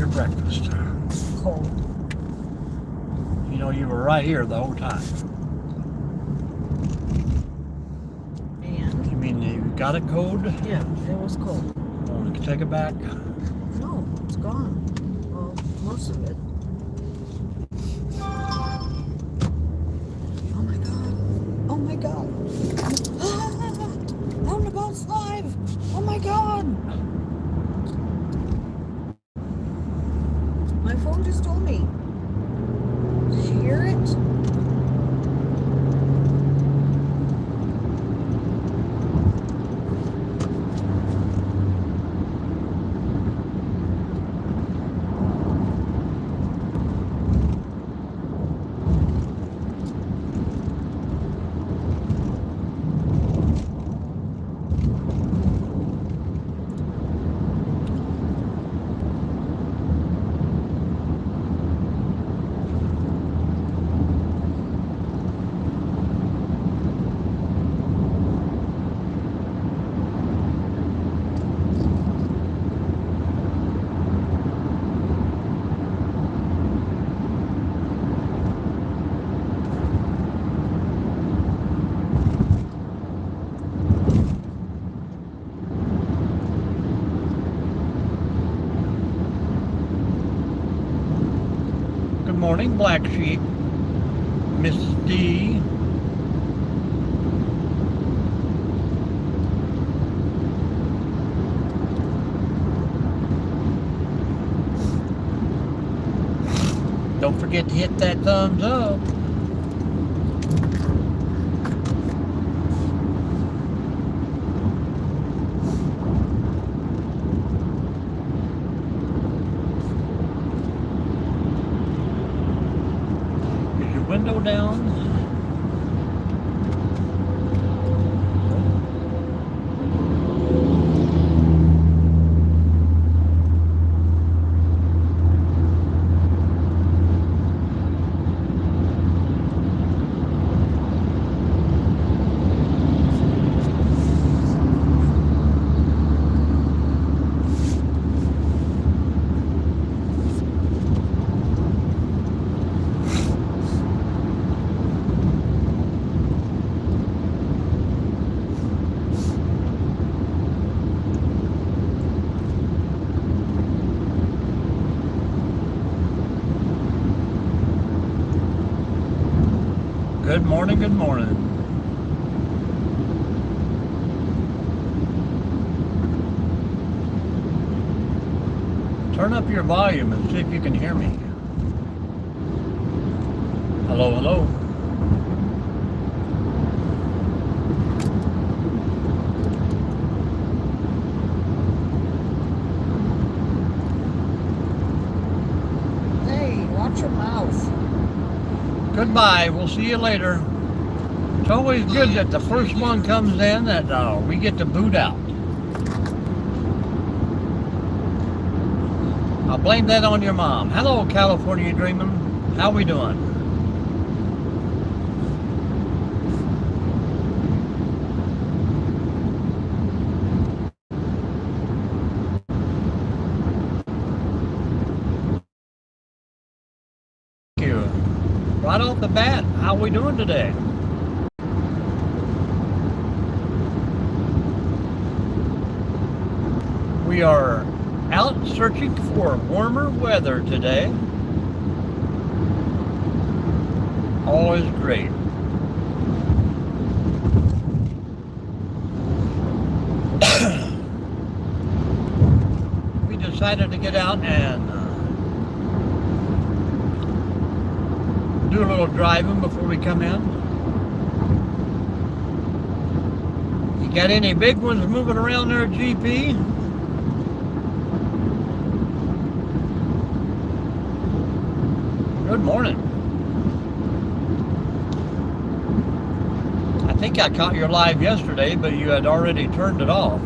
your breakfast? Cold. You know, you were right here the whole time. And? You mean you got it cold? Yeah, it was cold. Want to take it back? No, it's gone. Well, most of it. Oh my god. Oh my god. Roundabout's live. Oh my god. My phone just told me. Did you hear it? Good morning, Black Sheep. Miss D. Don't forget to hit that thumbs up. Is your window down? Good morning, good morning. Turn up your volume and see if you can hear me. Hello, hello. Hey, watch your mouth. Goodbye. We'll see you later. It's always good that the first one comes in that we get to boot out. I'll blame that on your mom. Hello, California Dreamin'. How we doing? Thank you. Right off the bat, how we doing today? We are out searching for warmer weather today. All is great. We decided to get out and do a little driving before we come in. You got any big ones moving around there, GP? Good morning. I think I caught your live yesterday, but you had already turned it off.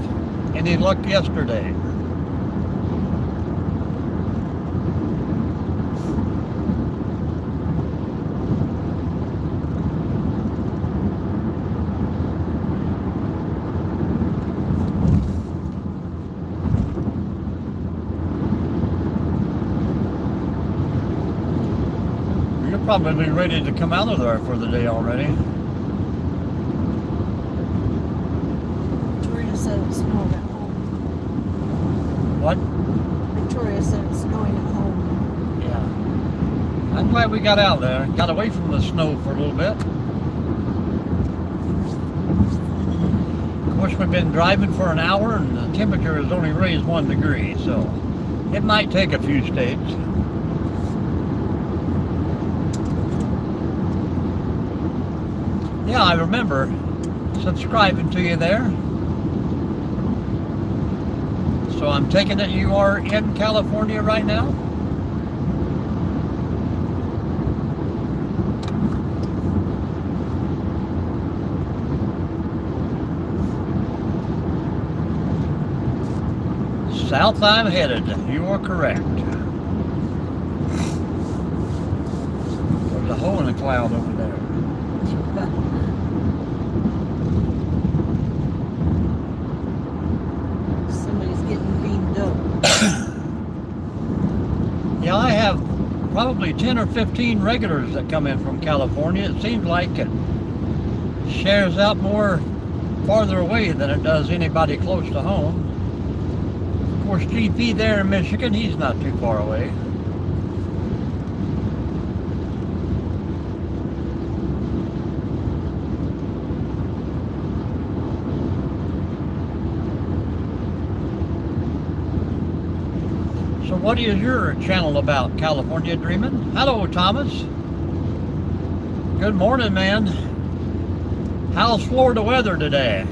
Any luck yesterday? probably ready to come out of there for the day already. Victoria said it's snowing at home. What? Victoria said it's snowing at home. Yeah. I'm glad we got out there. Got away from the snow for a little bit. Of course, we've been driving for an hour and the temperature has only raised 1 degree, so it might take a few states. Yeah, I remember subscribing to you there. So I'm taking it you are in California right now? South I'm headed. You are correct. There's a hole in the cloud over there. Somebody's getting beamed up. Yeah, I have probably 10 or 15 regulars that come in from California. It seems like it shares out more farther away than it does anybody close to home. Of course, GP there in Michigan, he's not too far away. So what is your channel about, California Dreamin'? Hello, Thomas. Good morning, man. How's Florida weather today?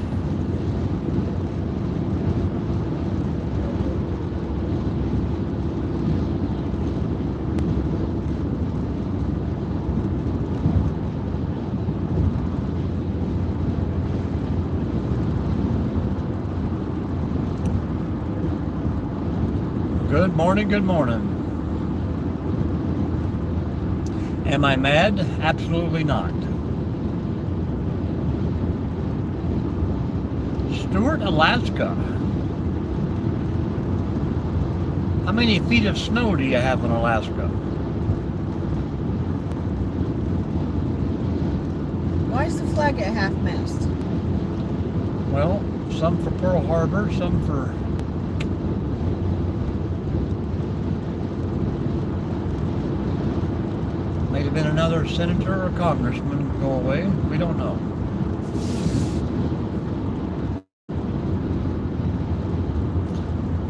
Good morning, good morning. Am I mad? Absolutely not. Stewart, Alaska. How many feet of snow do you have in Alaska? Why is the flag at half-mast? Well, some for Pearl Harbor, some for... Might have been another senator or congressman go away. We don't know.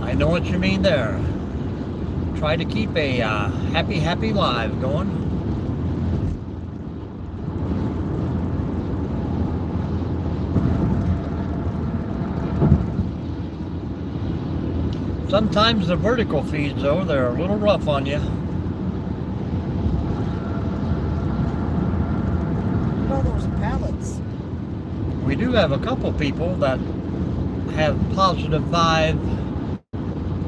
I know what you mean there. Try to keep a happy live going. Sometimes the vertical feeds, though, they're a little rough on you. What are those pallets? We do have a couple people that have positive vibe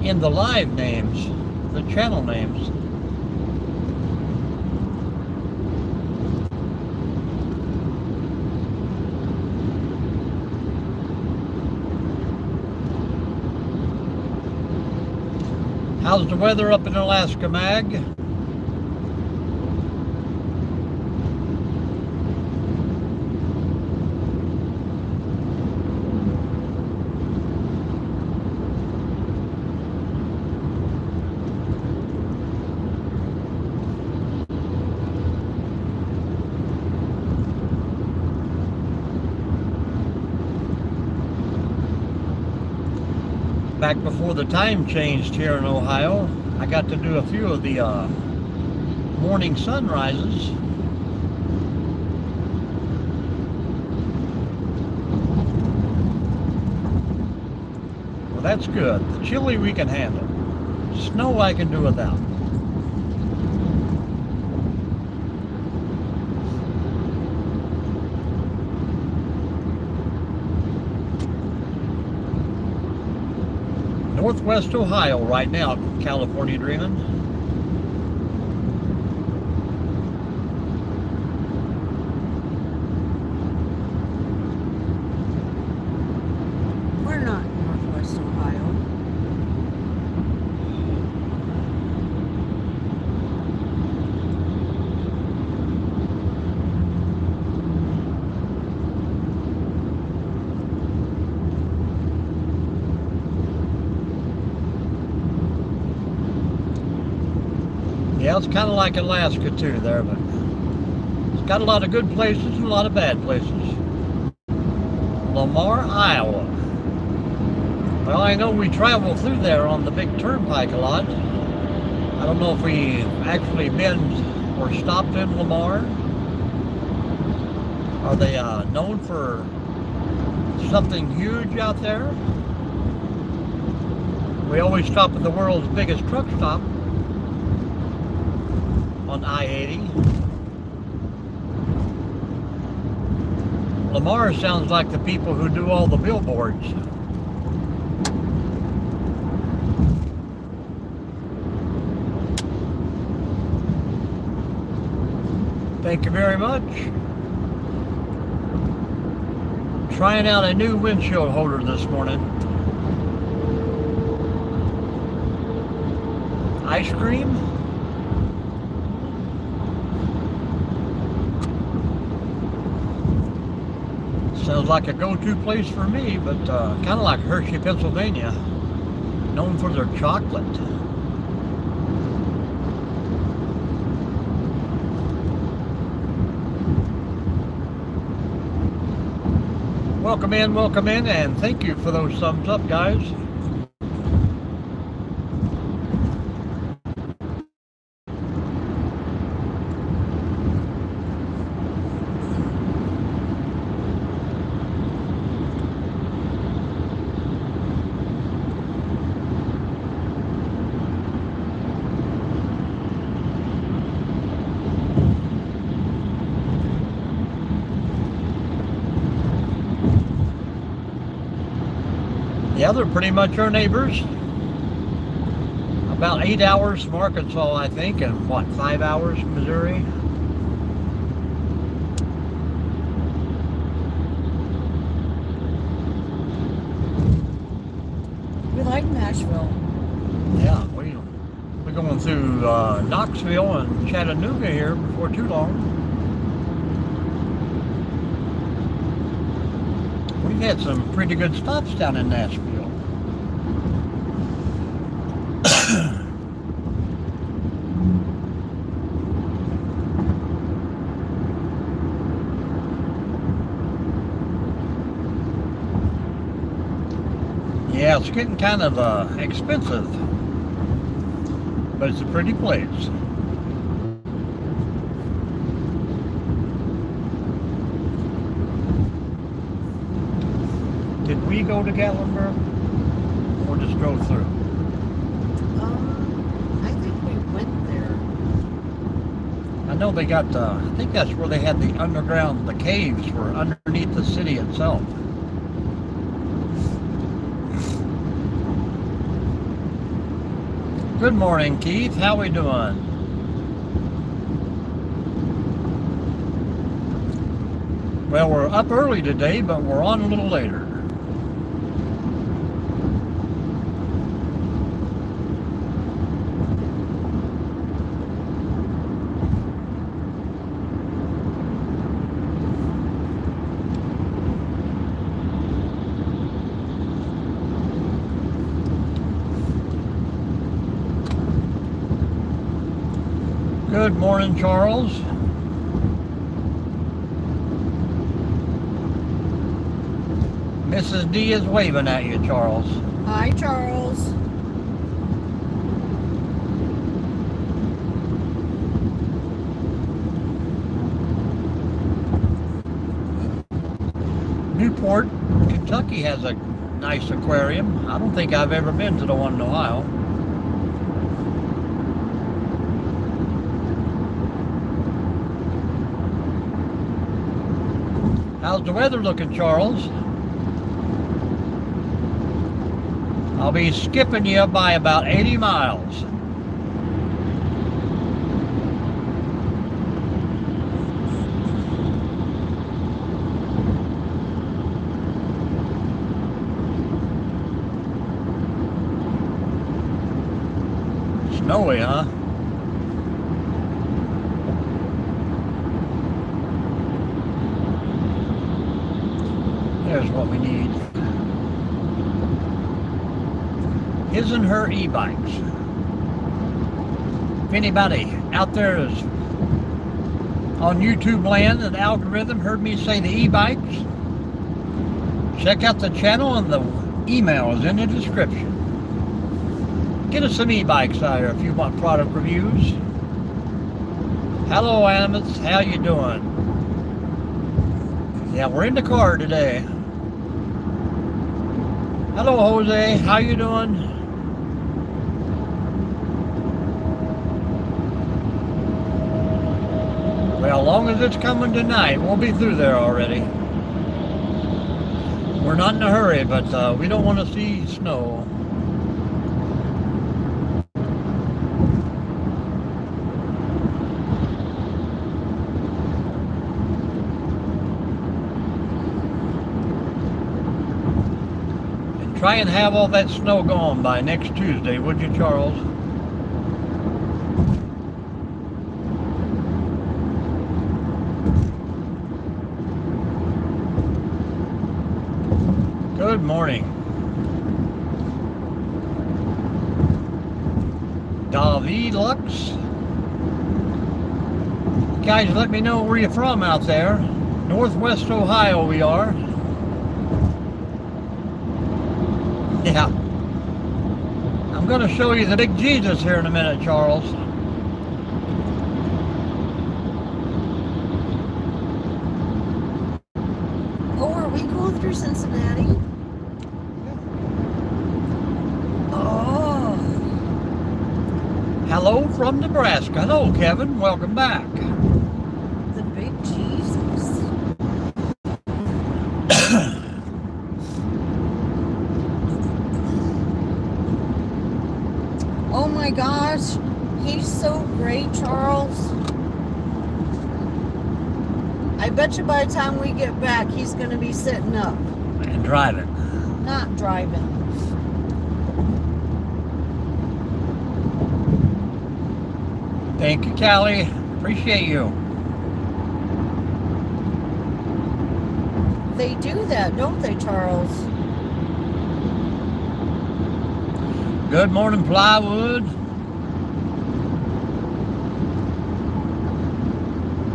in the live names, the channel names. How's the weather up in Alaska, Mag? Back before the time changed here in Ohio, I got to do a few of the morning sunrises. Well, that's good. The chili we can handle. Snow I can do without. Northwest Ohio right now, California Dreamin'. We're not in Northwest Ohio. Yeah, it's kind of like Alaska too there, but it's got a lot of good places and a lot of bad places. Lamar, Iowa. Well, I know we travel through there on the big turnpike a lot. I don't know if we've actually been or stopped in Lamar. Are they known for something huge out there? We always stop at the world's biggest truck stop on I-80. Lamar sounds like the people who do all the billboards. Thank you very much. Trying out a new windshield holder this morning. Ice cream? Sounds like a go-to place for me, but kind of like Hershey, Pennsylvania, known for their chocolate. Welcome in, and thank you for those thumbs up, guys. Yeah, they're pretty much our neighbors. About 8 hours from Arkansas, I think, and what, 5 hours from Missouri? We like Nashville. Yeah, we're going through Knoxville and Chattanooga here before too long. We've had some pretty good stops down in Nashville. Yeah, it's getting kind of expensive, but it's a pretty place. Did we go to Gatlinburg or just drove through? I think we went there. I know they got, I think that's where they had the underground, the caves were underneath the city itself. Good morning, Keith. How we doing? Well, we're up early today, but we're on a little later. Good morning, Charles. Mrs. D is waving at you, Charles. Hi, Charles. Newport, Kentucky has a nice aquarium. I don't think I've ever been to the one in Ohio. How's the weather looking, Charles? I'll be skipping you by about 80 miles. Snowy, huh? There's what we need. His and her e-bikes. If anybody out there is on YouTube land and the algorithm heard me say the e-bikes, check out the channel and the email is in the description. Get us some e-bikes out here if you want product reviews. Hello, Animals. How you doing? Yeah, we're in the car today. Hello, Jose. How you doing? Well, as long as it's coming tonight, we'll be through there already. We're not in a hurry, but we don't want to see snow. And try and have all that snow gone by next Tuesday, would you, Charles? Good morning. David Lux. You guys let me know where you're from out there. Northwest Ohio we are. Yeah. I'm going to show you the big Jesus here in a minute, Charles. Oh, are we going through Cincinnati? Oh. Hello from Nebraska. Hello, Kevin. Welcome back. The big Jesus. Oh my gosh. He's so great, Charles. I bet you by the time we get back, he's going to be sitting up. And driving. Not driving. Thank you, Callie. Appreciate you. They do that, don't they, Charles? Good morning, Plywood.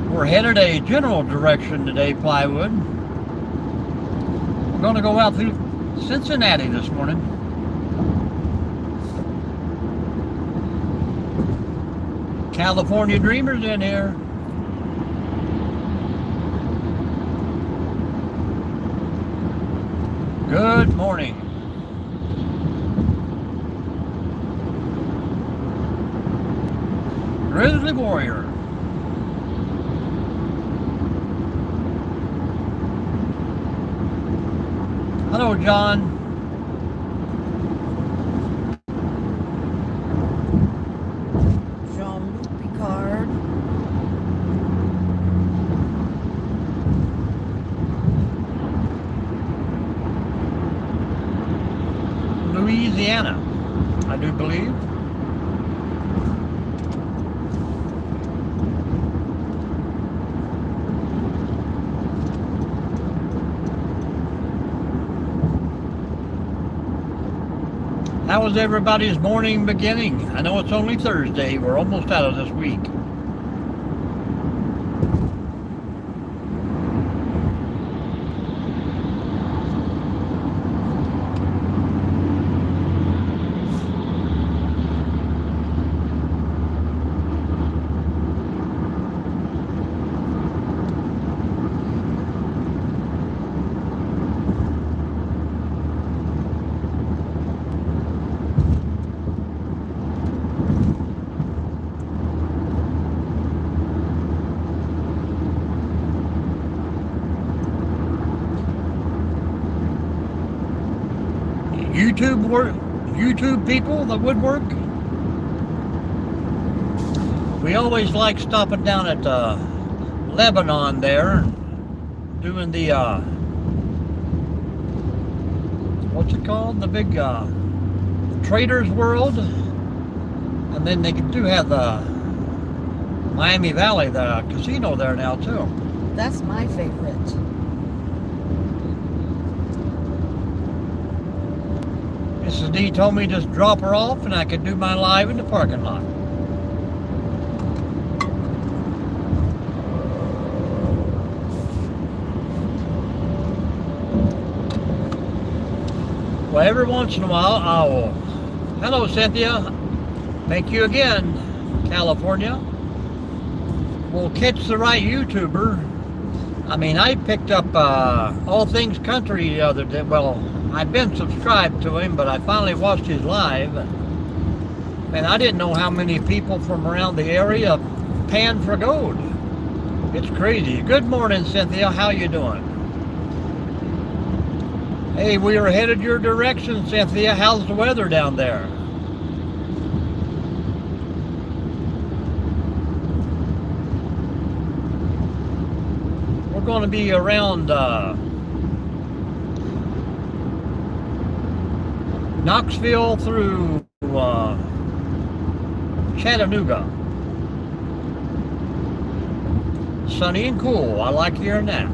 We're headed a general direction today, Plywood. We're going to go out through Cincinnati this morning. California Dreamers in here. Good morning. Grizzly Warrior. Hello, John. Jean-Luc Picard. Louisiana, I do believe. How was everybody's morning beginning? I know it's only Thursday. We're almost out of this week. YouTube people that woodwork. We always like stopping down at Lebanon there and doing the what's it called? The big Traders World. And then they do have the Miami Valley, the casino there now too. That's my favorite. Mrs. D told me just drop her off and I could do my live in the parking lot. Well, every once in a while, I'll... Hello, Cynthia. Thank you again, California. We'll catch the right YouTuber. I mean, I picked up All Things Country the other day. Well, I've been subscribed to him, but I finally watched his live. And I didn't know how many people from around the area pan for gold. It's crazy. Good morning, Cynthia. How you doing? Hey, we are headed your direction, Cynthia. How's the weather down there? We're going to be around Knoxville through Chattanooga. Sunny and cool. I like hearing that.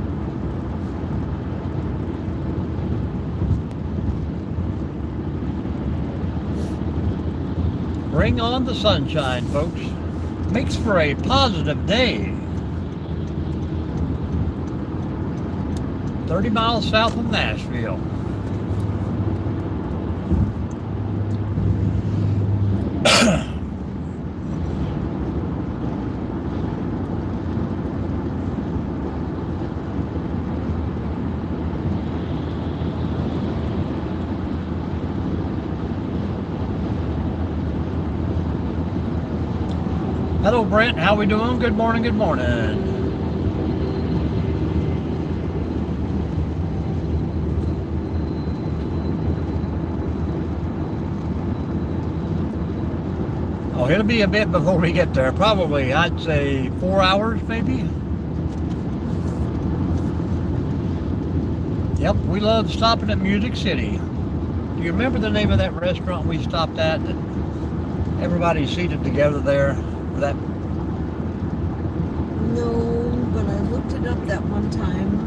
Bring on the sunshine, folks. Makes for a positive day. 30 miles south of Nashville. Hello, Brent. How we doing? Good morning. Good morning. Oh, it'll be a bit before we get there. Probably, I'd say 4 hours, maybe. Yep, we love stopping at Music City. Do you remember the name of that restaurant we stopped at? That everybody's seated together there. That No, but I looked it up that one time.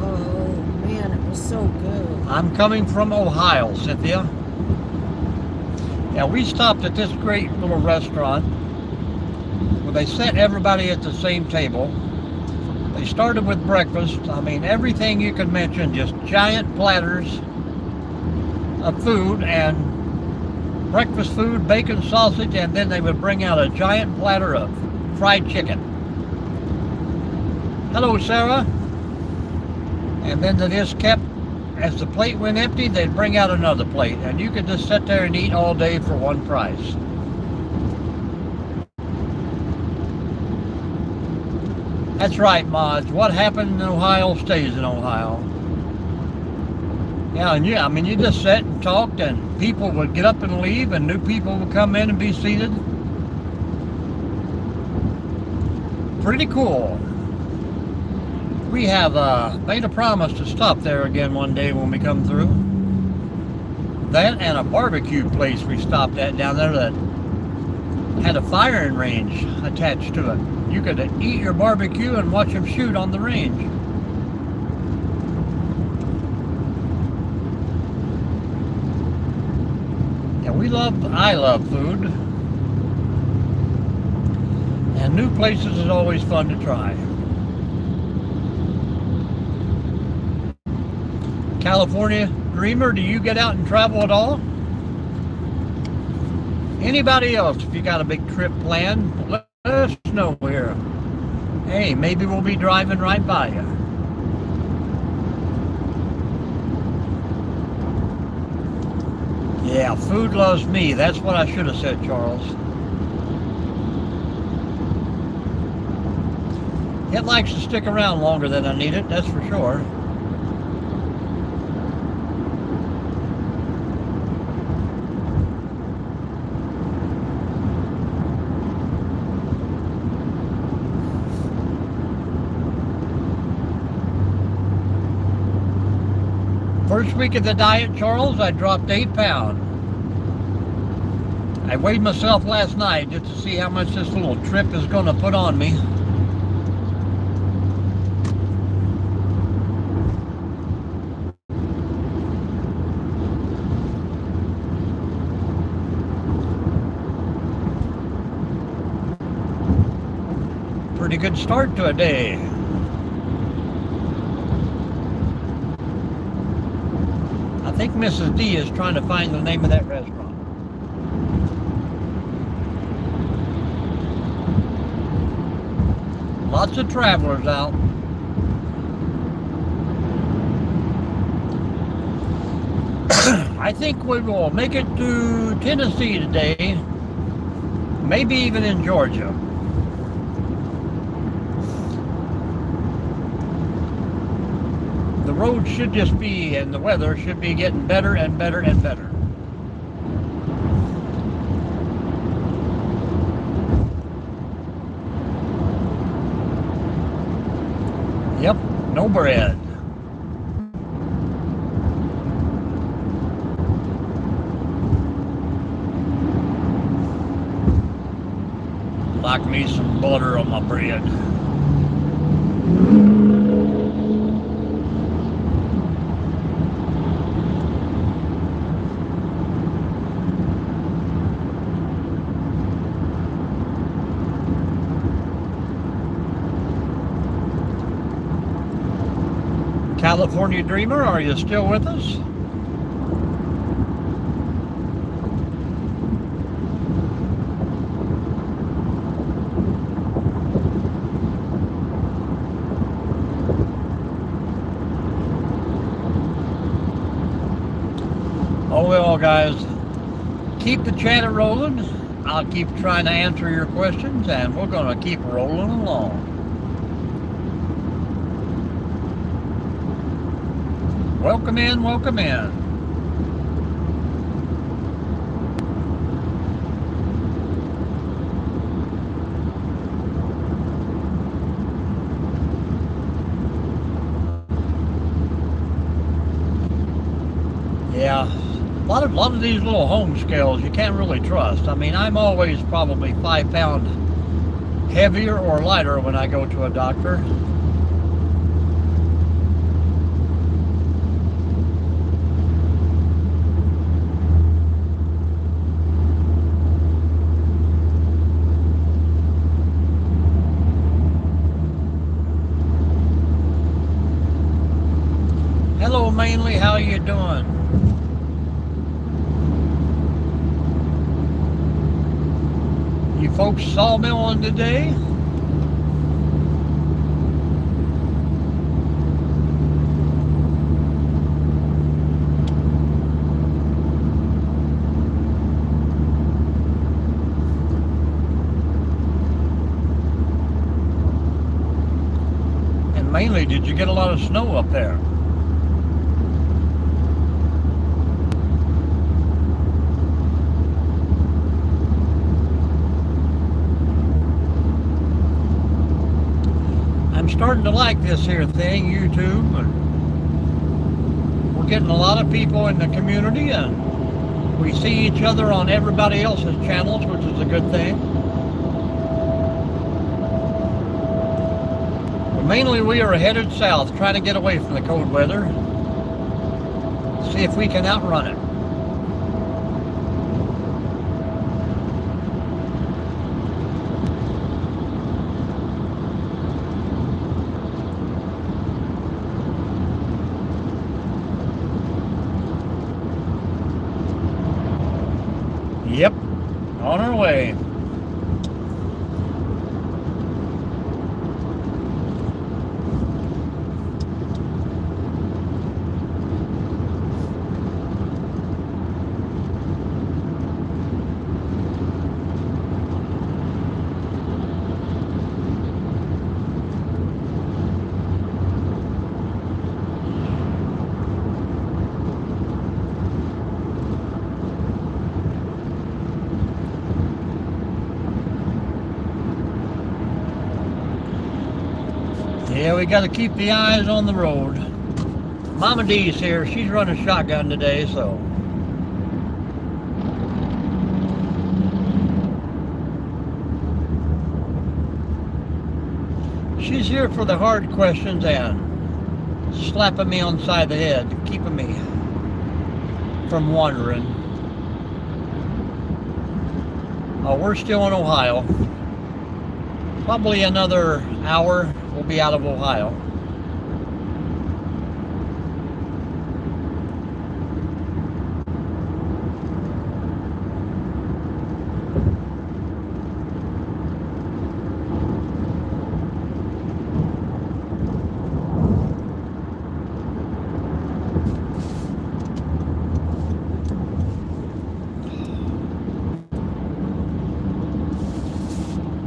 Oh, man, it was so good. I'm coming from Ohio, Cynthia. Yeah, we stopped at this great little restaurant where they set everybody at the same table. They started with breakfast. I mean, everything you could mention, just giant platters of food and breakfast food, bacon, sausage, and then they would bring out a giant platter of fried chicken. Hello, Sarah. And then they just kept, as the plate went empty, they'd bring out another plate, and you could just sit there and eat all day for one price. That's right, Mods. What happened in Ohio stays in Ohio. Yeah, and I mean, you just sat and talked, and people would get up and leave, and new people would come in and be seated. Pretty cool. We have made a promise to stop there again one day when we come through. That and a barbecue place we stopped at down there that had a firing range attached to it. You could eat your barbecue and watch them shoot on the range. Yeah, I love food. And new places is always fun to try. California Dreamer, do you get out and travel at all? Anybody else, if you got a big trip planned, let us know here. Hey, maybe we'll be driving right by you. Yeah, food loves me. That's what I should have said, Charles. It likes to stick around longer than I need it, that's for sure. First week of the diet, Charles, I dropped 8 pounds. I weighed myself last night just to see how much this little trip is going to put on me. Pretty good start to a day. I think Mrs. D is trying to find the name of that restaurant. Lots of travelers out. I think we will make it to Tennessee today, maybe even in Georgia. The road should just be, and the weather should be getting better and better and better. Yep, no bread. Like me some butter on my bread. California Dreamer, are you still with us? Oh well, guys, keep the chatter rolling. I'll keep trying to answer your questions, and we're going to keep rolling along. Welcome in, welcome in. Yeah, a lot of these little home scales you can't really trust. I mean, I'm always probably 5 pounds heavier or lighter when I go to a doctor. Hello, Mainly, how you doing? You folks sawmilling today? And mainly, did you get a lot of snow up there? I'm starting to like this here thing, YouTube, and we're getting a lot of people in the community, and we see each other on everybody else's channels, which is a good thing. But mainly we are headed south, trying to get away from the cold weather, see if we can outrun it. Yep, on our way. Yeah, we got to keep the eyes on the road. Mama D's here. She's running shotgun today, so. She's here for the hard questions and slapping me on the side of the head, keeping me from wandering. Oh, we're still in Ohio. Probably another hour, we'll be out of Ohio.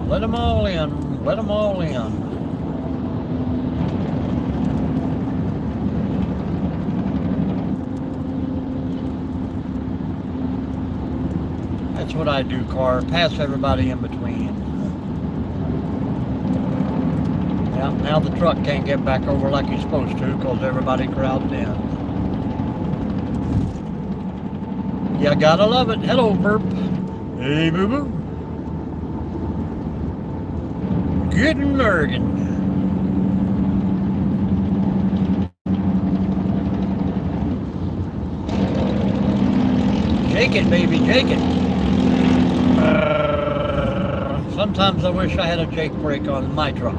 Let them all in. Let them all in. That's what I do, car. Pass everybody in between. Now the truck can't get back over like he's supposed to because everybody crowded in. You gotta love it. Hello, Burp. Hey, boo-boo. Good morning. Jake it, baby, jake it. Sometimes I wish I had a Jake brake on my truck.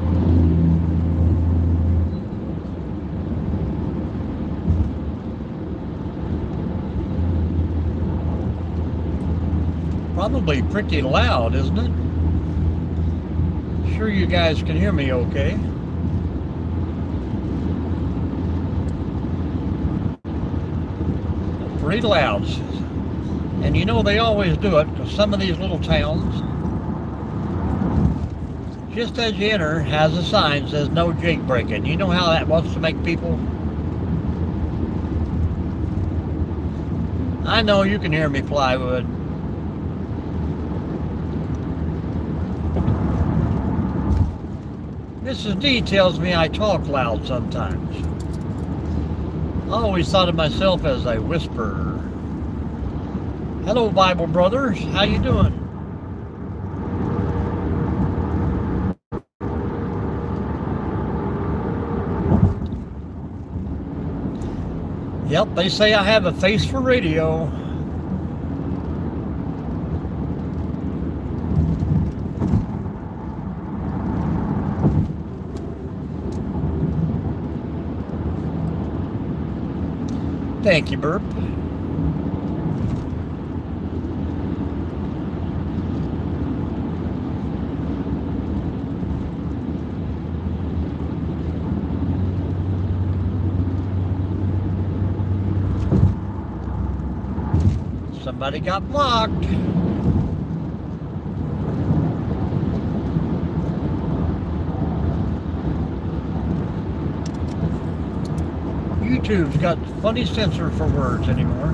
Probably pretty loud, isn't it? Sure you guys can hear me okay. Pretty loud. And you know they always do it because some of these little towns, just as you enter, has a sign that says no Jake braking. You know how that wants to make people? I know you can hear me, Plywood. Mrs. D tells me I talk loud sometimes. I always thought of myself as a whisperer. Hello, Bible brothers. How you doing? Yep, they say I have a face for radio. Thank you, Burp. Somebody got blocked. YouTube's got funny censor for words anymore.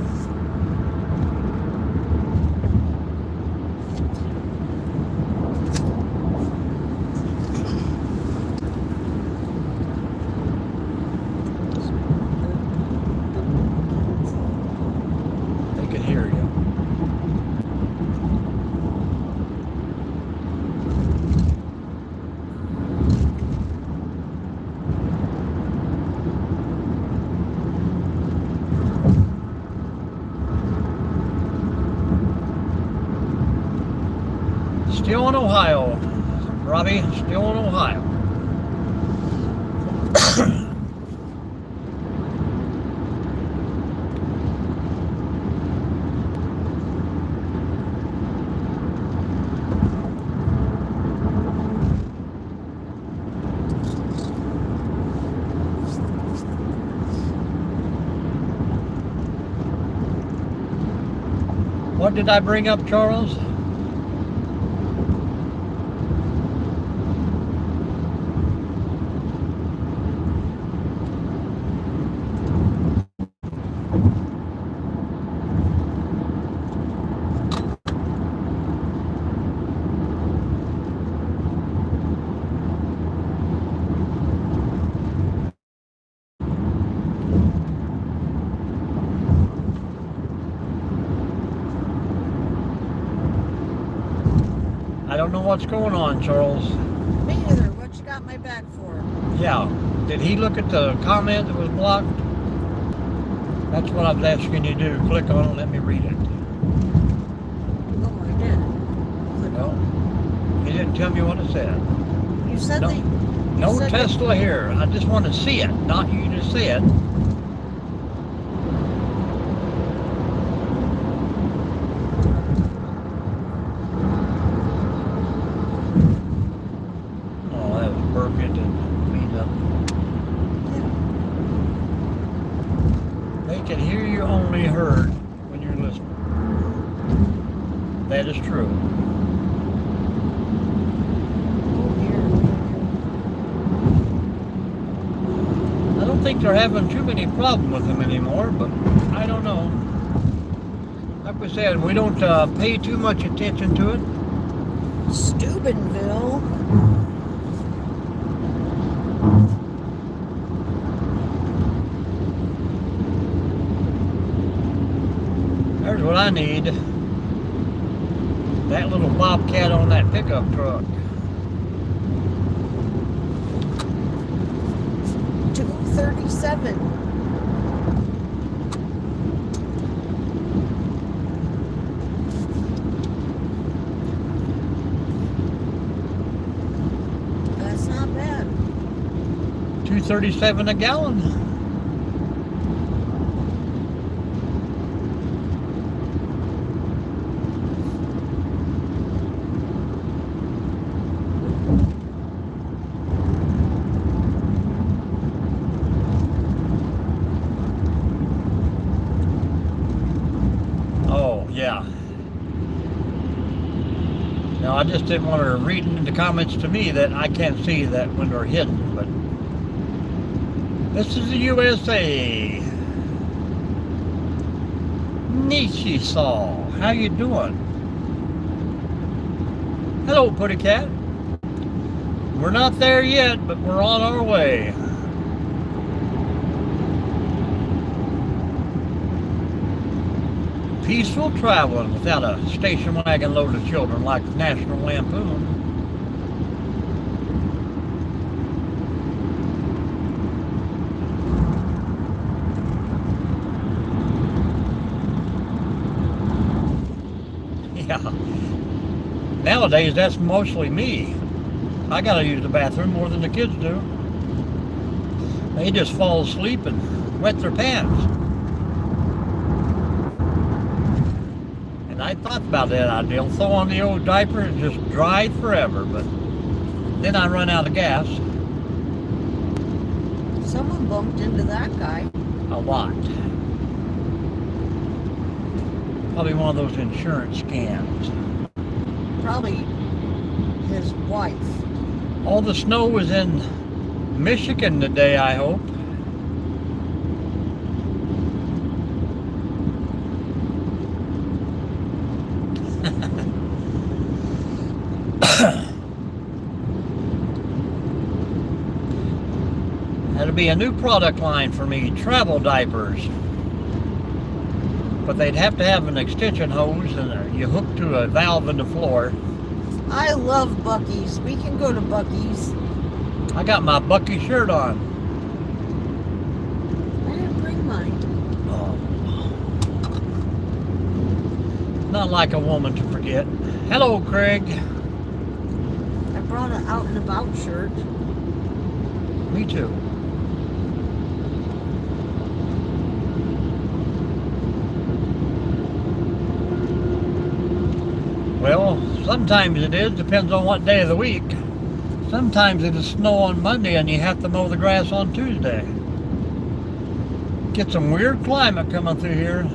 They can hear you. Still in Ohio, Robbie, still in Ohio. What did I bring up, Charles? I don't know what's going on, Charles. Me neither. What you got my back for? Yeah. Did he look at the comment that was blocked? That's what I was asking you to do. Click on it, let me read it. Oh, I did. Click No. on He didn't tell me what it said. it. You said No. they... No said Tesla here. I just want to see it, not you to see it. Oh, that was burping and cleaned up. They can hear you only heard when you're listening. That is true. think they're having too many problems with them anymore, but I don't know. Like we said, we don't pay too much attention to it. Steubenville. There's what I need. That little bobcat on that pickup truck. 237. That's not bad. $2.37 a gallon. Yeah. Now I just didn't want her reading in the comments to me that I can't see that when they're hidden, but this is the USA. Nishisaw, how you doing? Hello, Putty Cat. We're not there yet, but we're on our way. Peaceful traveling without a station wagon load of children like National Lampoon. Yeah. Nowadays, that's mostly me. I gotta use the bathroom more than the kids do. They just fall asleep and wet their pants. I thought about that idea. Throw on the old diaper and just dry it forever, but then I run out of gas. Someone bumped into that guy. A lot. Probably one of those insurance scams. Probably his wife. All the snow was in Michigan today, I hope. That'll be a new product line for me, travel diapers. But they'd have to have an extension hose and you hook to a valve in the floor. I love Buc-ee's. We can go to Buc-ee's. I got my Bucky shirt on. I didn't bring mine. Oh. Not like a woman to forget. Hello, Craig. I brought an Out and About shirt. Me too. Well, sometimes it is, depends on what day of the week. Sometimes it'll snow on Monday and you have to mow the grass on Tuesday. Get some weird climate coming through here.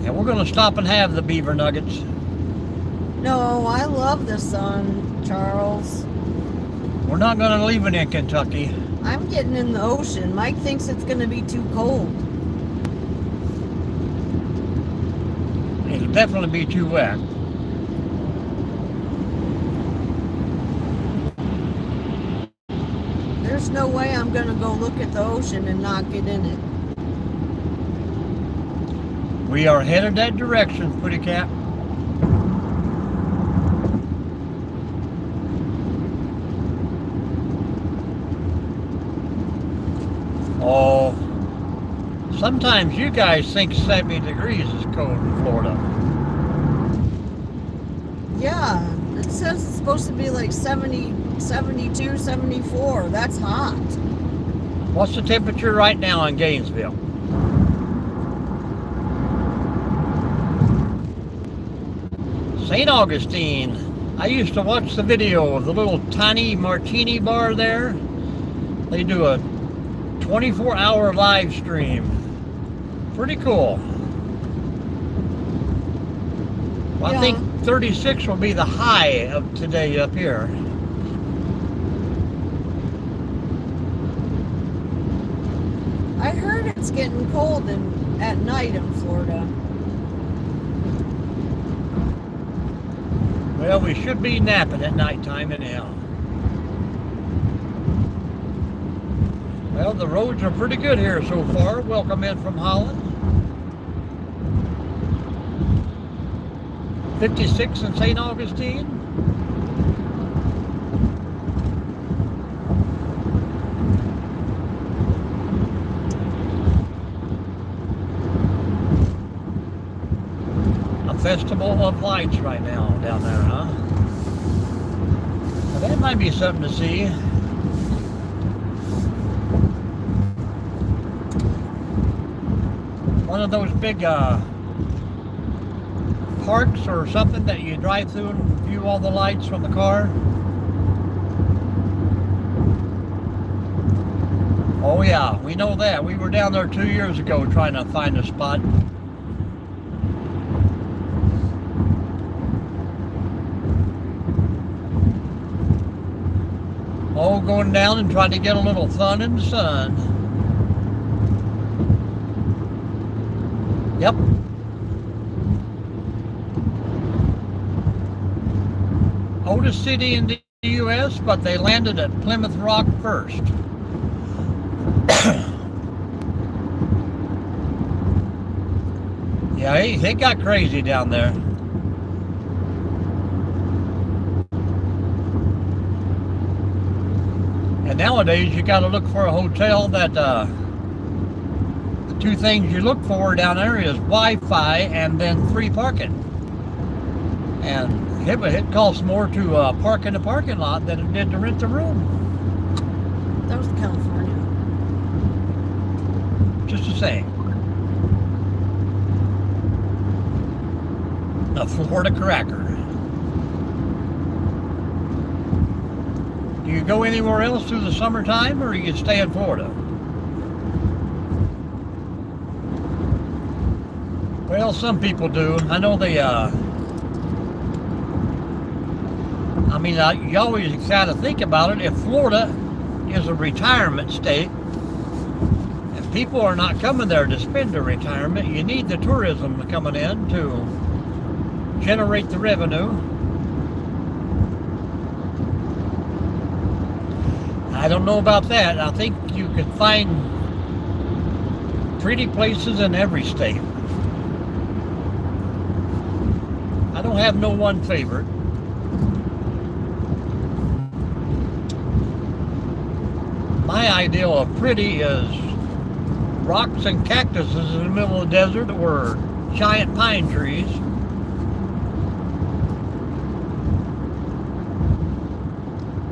Yeah, we're going to stop and have the beaver nuggets. No, I love the sun, Charles. We're not going to leave it in Kentucky. I'm getting in the ocean. Mike thinks it's going to be too cold. It'll definitely be too wet. There's no way I'm going to go look at the ocean and not get in it. We are headed that direction, Putty Cat. Oh, sometimes you guys think 70 degrees is cold in Florida. Yeah, it says it's supposed to be like 70, 72, 74. That's hot. What's the temperature right now in Gainesville? St. Augustine. I used to watch the video of the little tiny martini bar there. They do a 24-hour live stream. Pretty cool. Well, Yeah. I think 36 will be the high of today up here. heard it's getting cold at night in Florida. Well, we should be napping at nighttime anyhow. Well, the roads are pretty good here so far. Welcome in from Holland. 56 in St. Augustine. A festival of lights right now down there, huh? Well, that might be something to see. One of those big parks or something that you drive through and view all the lights from the car. Oh yeah, we know that. We were down there 2 years ago trying to find a spot. Oh, going down and trying to get a little fun in the sun. Yep. Oldest city in the U.S., but they landed at Plymouth Rock first. Yeah, it got crazy down there. And nowadays, you got to look for a hotel that the two things you look for down there is Wi-Fi and then free parking. And it costs more to park in the parking lot than it did to rent the room. That was California. Just the same. A Florida cracker. Do you go anywhere else through the summertime, or you stay in Florida? Well, some people do. I know they, you always got to think about it. If Florida is a retirement state, and people are not coming there to spend their retirement, you need the tourism coming in to generate the revenue. I don't know about that. I think you could find pretty places in every state. I don't have no one favorite. My ideal of pretty is rocks and cactuses in the middle of the desert or giant pine trees.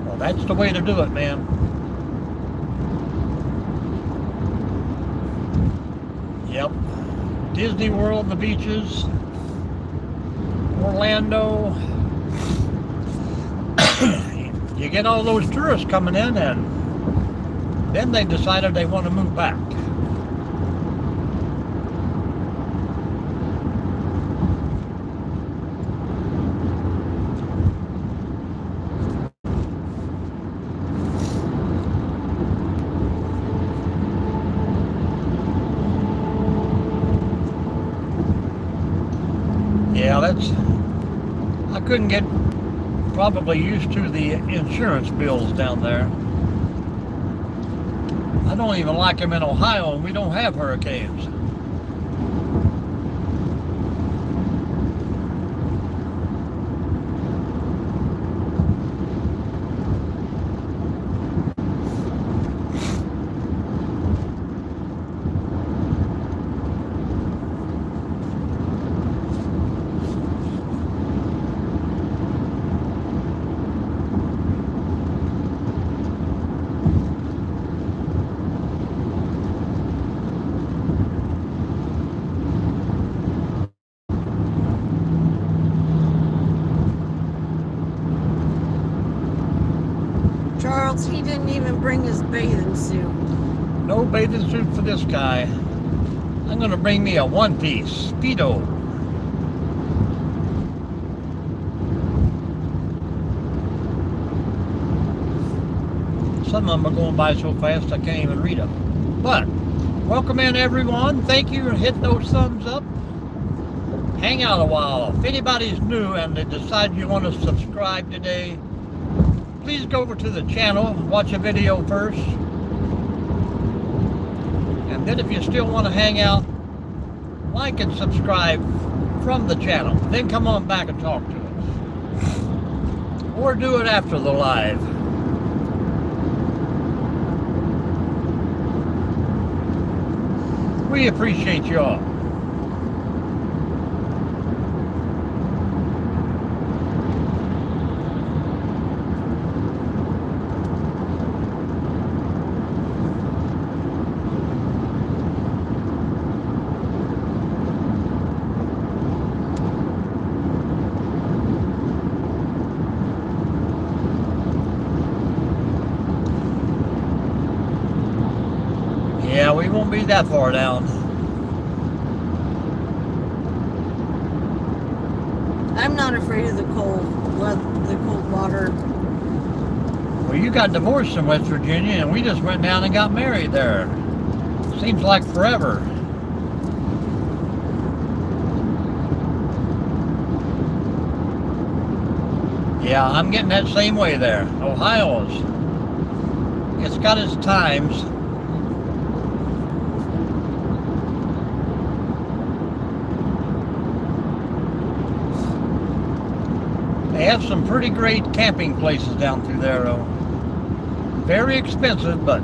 Well, that's the way to do it, man. Yep. Disney World, the beaches, Orlando. You get all those tourists coming in, and then they decided they want to move back. Yeah, I couldn't get probably used to the insurance bills down there. I don't even like them in Ohio, and we don't have hurricanes. Charles, he didn't even bring his bathing suit. No bathing suit for this guy. I'm gonna bring me a one-piece Speedo. Some of them are going by so fast I can't even read them. But Welcome in, everyone. Thank you, and hit those thumbs up. Hang out a while. If anybody's new and they decide you want to subscribe today, please go over to the channel, watch a video first. And then if you still want to hang out, like and subscribe from the channel. Then come on back and talk to us. Or do it after the live. We appreciate y'all. Yeah, we won't be that far down. I'm not afraid of the cold water. Well, you got divorced in West Virginia, and we just went down and got married there. Seems like forever. Yeah, I'm getting that same way there. Ohio's. It's got its times. They have some pretty great camping places down through there, though. Very expensive, but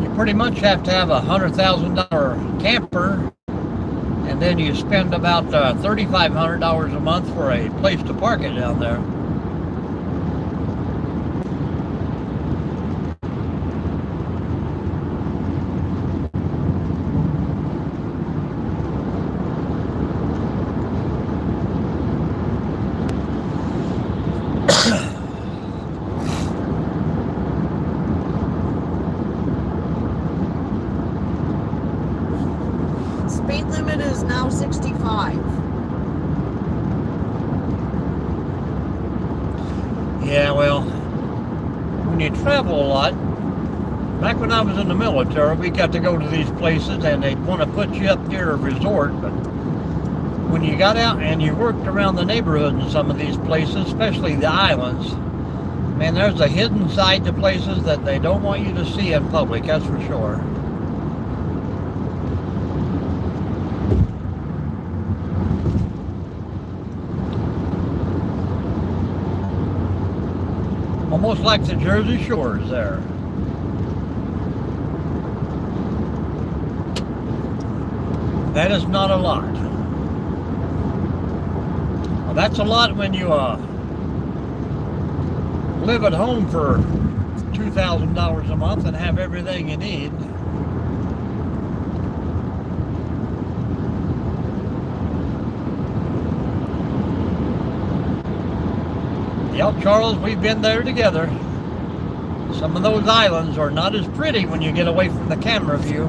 you pretty much have to have a $100,000 camper. And then you spend about $3,500 a month for a place to park it down there. Speed limit is now 65. Yeah, well, when you travel a lot, back when I was in the military, we got to go to these places and they'd want to put you up near a resort, but when you got out and you worked around the neighborhood in some of these places, especially the islands, man, there's a hidden side to places that they don't want you to see in public, that's for sure. Almost like the Jersey Shores there. That is not a lot. Well, that's a lot when you live at home for $2,000 a month and have everything you need. Yep, Charles, we've been there together. Some of those islands are not as pretty when you get away from the camera view.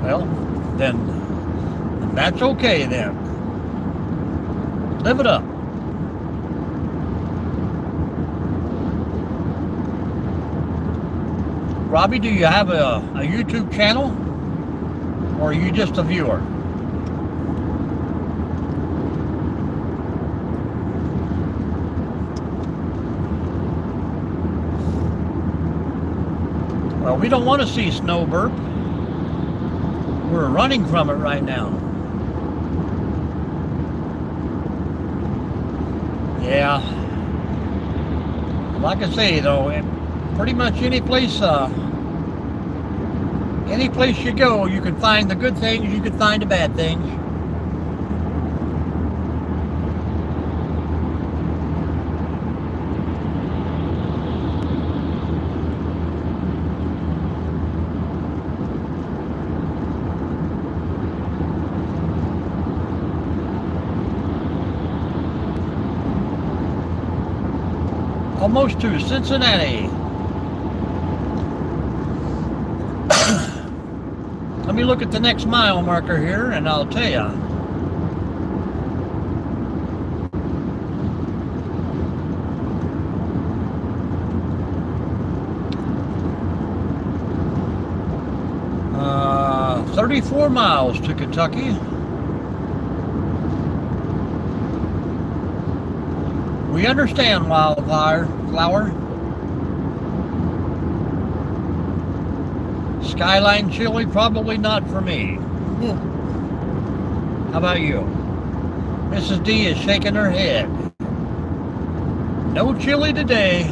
Well, then that's okay then. Live it up. Robbie, do you have a YouTube channel? Or are you just a viewer? Well, we don't want to see snow burp. We're running from it right now. Yeah. Like I say, though, pretty much any place you go, you can find the good things, you can find the bad things. almost to Cincinnati. Let me look at the next mile marker here and I'll tell you. Uh, 34 miles to Kentucky. We understand, Wildflower. Skyline chili, probably not for me. Yeah. How about you? Mrs. D is shaking her head. No chili today.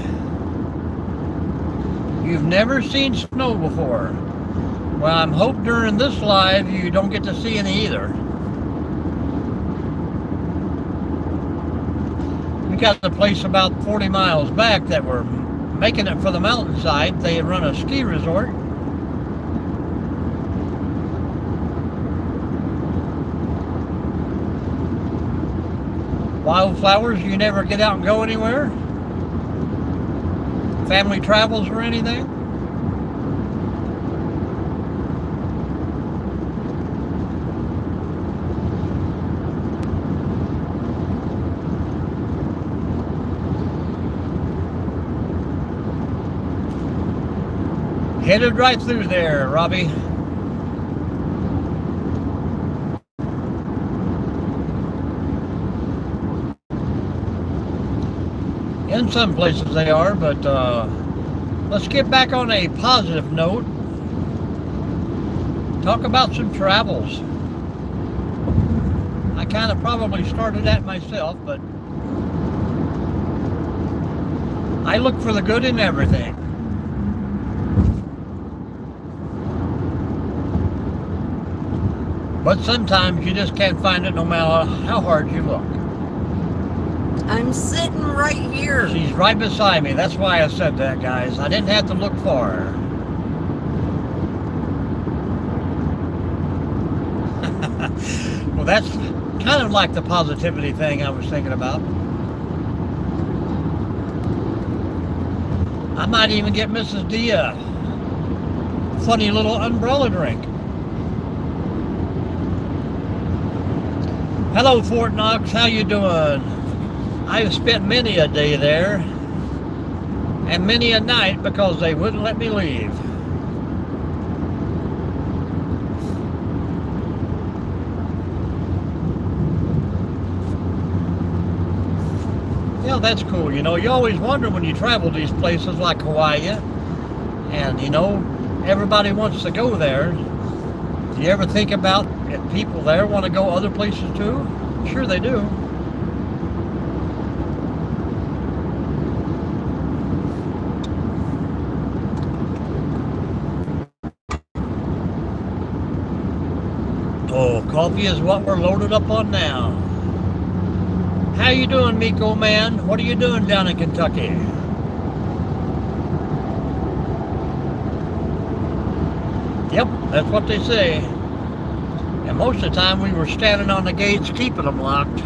You've never seen snow before. Well, I'm hope during this live you don't get to see any either. We got a place about 40 miles back that were making it for the mountainside. They run a ski resort. Wildflowers, you never get out and go anywhere? Family travels or anything? Headed right through there, Robbie. In some places they are, but let's get back on a positive note. Talk about some travels. I kind of probably started that myself, but I look for the good in everything. But sometimes you just can't find it no matter how hard you look. I'm sitting right here. She's right beside me. That's why I said that, guys. I didn't have to look far. Well, that's kind of like the positivity thing I was thinking about. I might even get Mrs. D a funny little umbrella drink. Hello, Fort Knox. How you doing? I've spent many a day there and many a night because they wouldn't let me leave. Yeah, that's cool. You know, you always wonder when you travel these places like Hawaii, and you know, everybody wants to go there. Do you ever think about if people there want to go other places too? Sure they do. Oh, coffee is what we're loaded up on now. How you doing, Miko man? What are you doing down in Kentucky? Yep, that's what they say. And most of the time we were standing on the gates keeping them locked.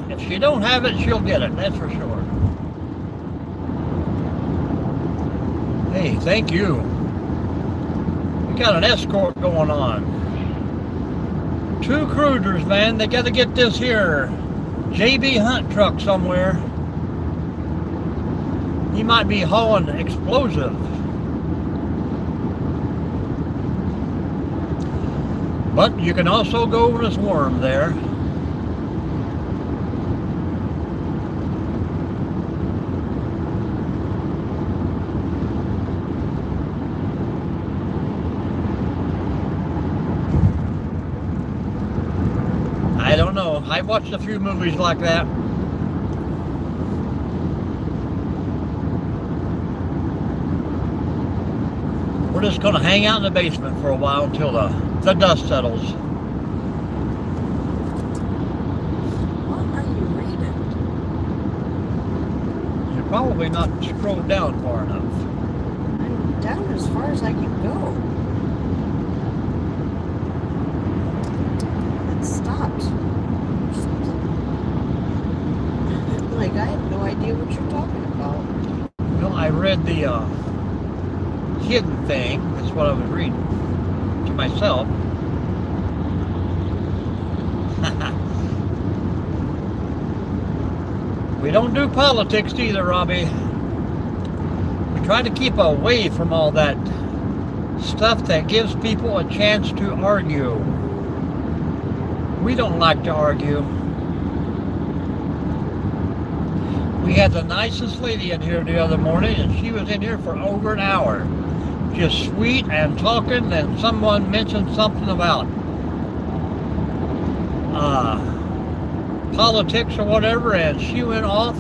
If she don't have it, she'll get it, that's for sure. Hey, thank you. We got an escort going on. 2 cruisers, man. They got to get this here JB Hunt truck somewhere. He might be hauling explosive. But you can also go when it's warm there. I don't know. I watched a few movies like that. We're just going to hang out in the basement for a while until the dust settles. What are you reading? You're probably not scrolled down far enough. I'm down as far as I can go. It stopped. Or something. Like, I have no idea what you're talking about. Well, I read the hidden thing. That's what I was reading to myself. We don't do politics either, Robbie. We try to keep away from all that stuff that gives people a chance to argue. We don't like to argue. We had the nicest lady in here the other morning, and she was in here for over an hour. Just sweet and talking, and someone mentioned something about politics or whatever, and she went off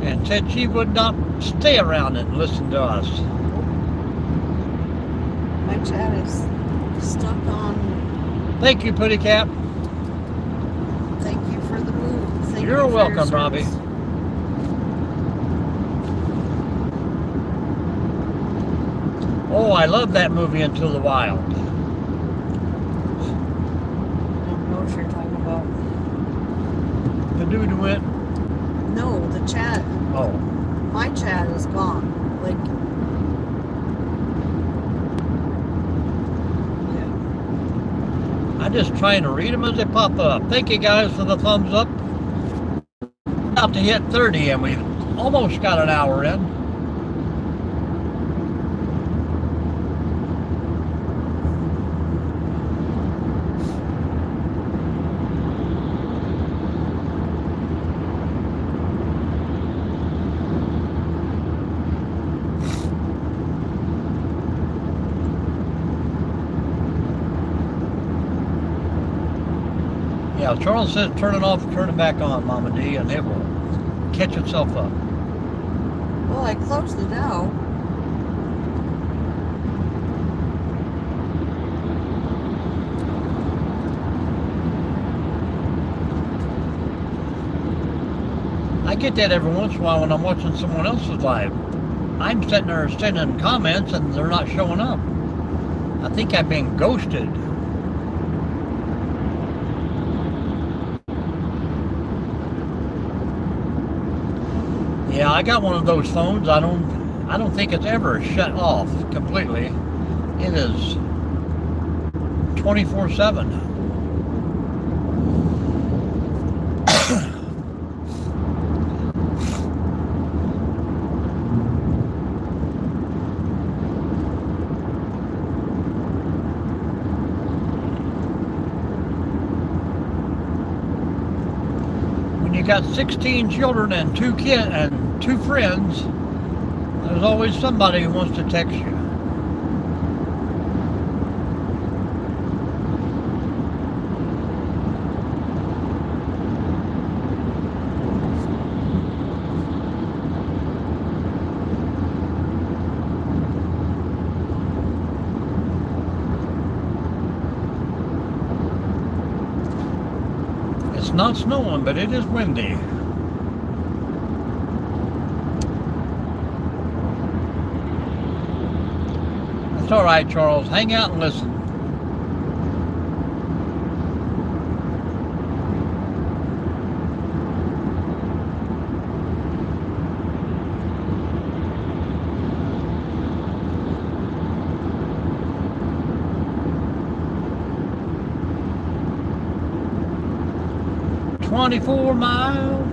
and said she would not stay around and listen to us. My chat is stuck on. Thank you, Putty Cap. Thank you for the move. Thank You're you for welcome, your service. Robbie. Oh, I love that movie, Into the Wild. I don't know what you're talking about. The dude who went. No, the chat. Oh, My chat is gone. Like, yeah. I'm just trying to read them as they pop up. Thank you guys for the thumbs up. About to hit 30, and we've almost got an hour in. Yeah, Charles says turn it off, turn it back on, Mama D, and it will catch itself up. Well, I closed it out. I get that every once in a while when I'm watching someone else's live. I'm sitting there sending comments and they're not showing up. I think I've been ghosted. Yeah, I got one of those phones. I don't think it's ever shut off completely. It is 24/7. When you got 16 children and two friends, there's always somebody who wants to text you. It's not snowing, but it is windy. It's all right, Charles. Hang out and listen. "24 miles.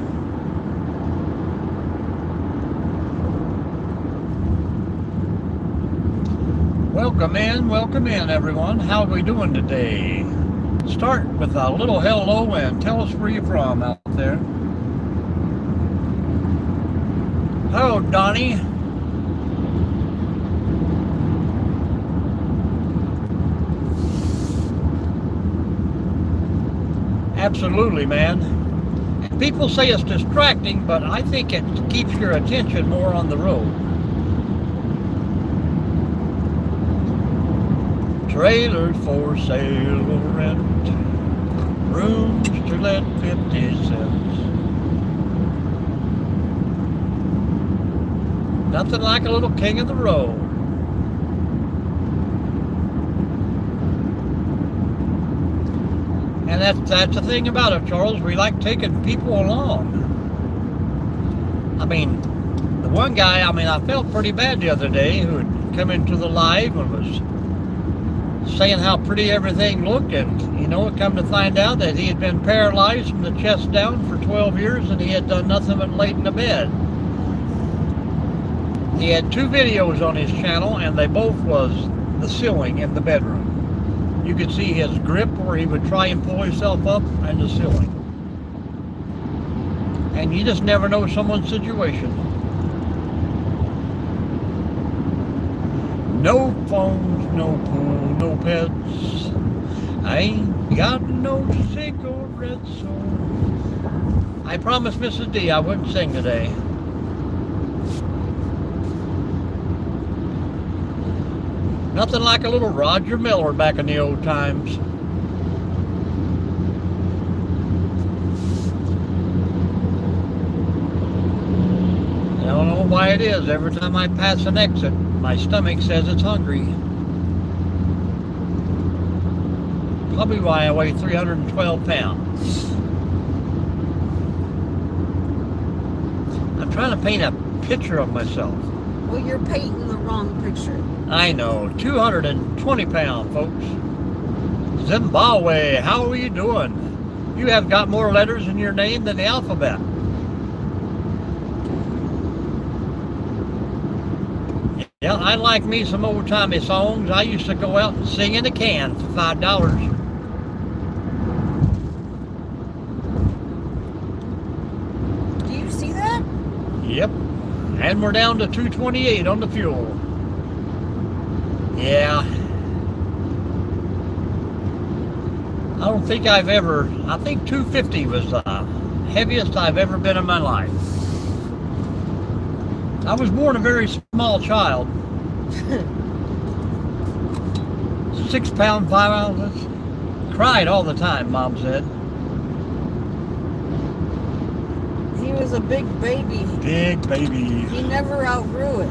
Welcome in, everyone. How are we doing today? Start with a little hello and tell us where you're from out there. Hello, Donnie. Absolutely, man. People say it's distracting, but I think it keeps your attention more on the road. Trailers for sale or rent, rooms to let 50 cents. Nothing like a little king of the road. And that's the thing about it, Charles. We like taking people along. I mean, the one guy, I felt pretty bad the other day who had come into the live and was saying how pretty everything looked, and it come to find out that he had been paralyzed from the chest down for 12 years and he had done nothing but laid in the bed. He had 2 videos on his channel, and they both was the ceiling in the bedroom. You could see his grip where he would try and pull himself up, and the ceiling. And you just never know someone's situation. No phones, no pool, no pets. I ain't got no cigarettes, so I promised Mrs. D I wouldn't sing today. Nothing like a little Roger Miller back in the old times. I don't know why it is. Every time I pass an exit, my stomach says it's hungry. Probably why I weigh 312 pounds. I'm trying to paint a picture of myself. Well, you're painting the wrong picture. I know, 220 pounds, folks. Zimbabwe, how are you doing? You have got more letters in your name than the alphabet. Yeah, I like me some old-timey songs. I used to go out and sing in a can for $5. Do you see that? Yep. And we're down to 228 on the fuel. Yeah. I think 250 was the heaviest I've ever been in my life. I was born a very small child. 6 pounds, 5 ounces. Cried all the time, Mom said. He was a big baby. Big baby. He never outgrew it.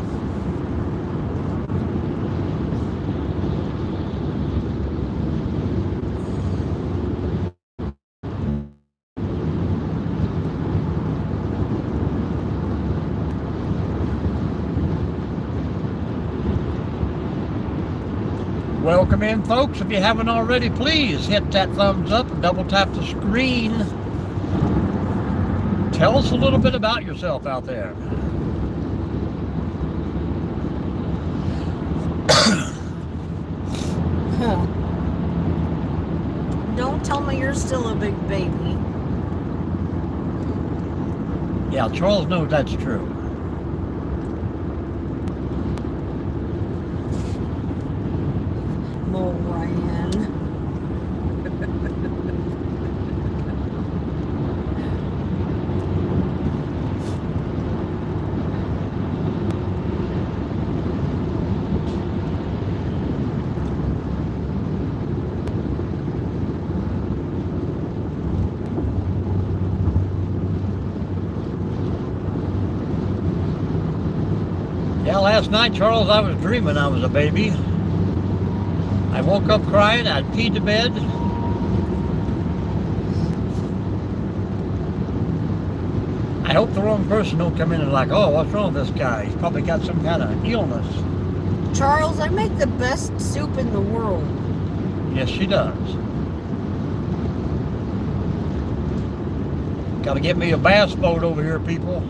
Welcome in, folks. If you haven't already, please hit that thumbs up and double tap the screen. Tell us a little bit about yourself out there. Don't tell me you're still a big baby. Yeah, Charles knows that's true. Ryan. Yeah, last night, Charles, I was dreaming I was a baby. I woke up crying, I'd peed to bed. I hope the wrong person don't come in and like, oh, what's wrong with this guy? He's probably got some kind of illness. Charles, I make the best soup in the world. Yes, she does. Gotta get me a bass boat over here, people.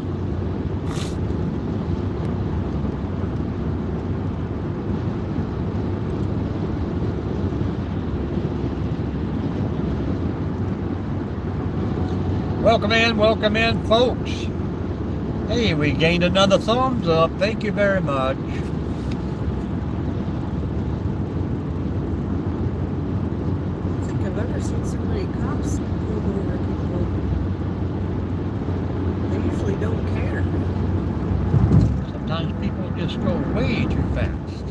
Welcome in, folks. Hey, we gained another thumbs up. Thank you very much. I don't think I've ever seen so many cops pull over people. They usually don't care. Sometimes people just go way too fast.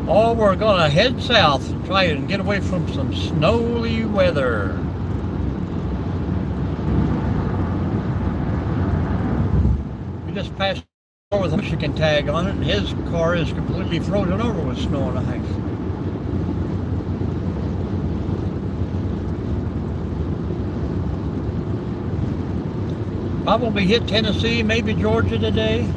Oh, we're gonna head south and try and get away from some snowy weather. We just passed over with a Michigan tag on it, and his car is completely frozen over with snow and ice. Probably hit Tennessee, maybe Georgia today.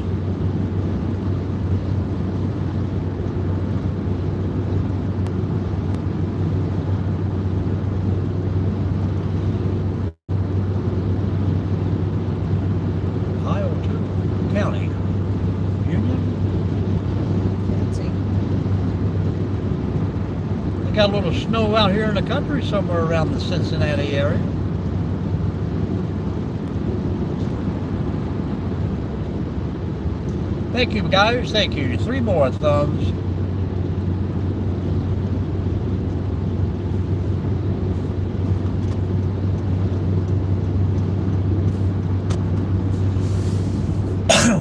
Got a little snow out here in the country somewhere around the Cincinnati area. Thank you, guys. Thank you. 3 more thumbs.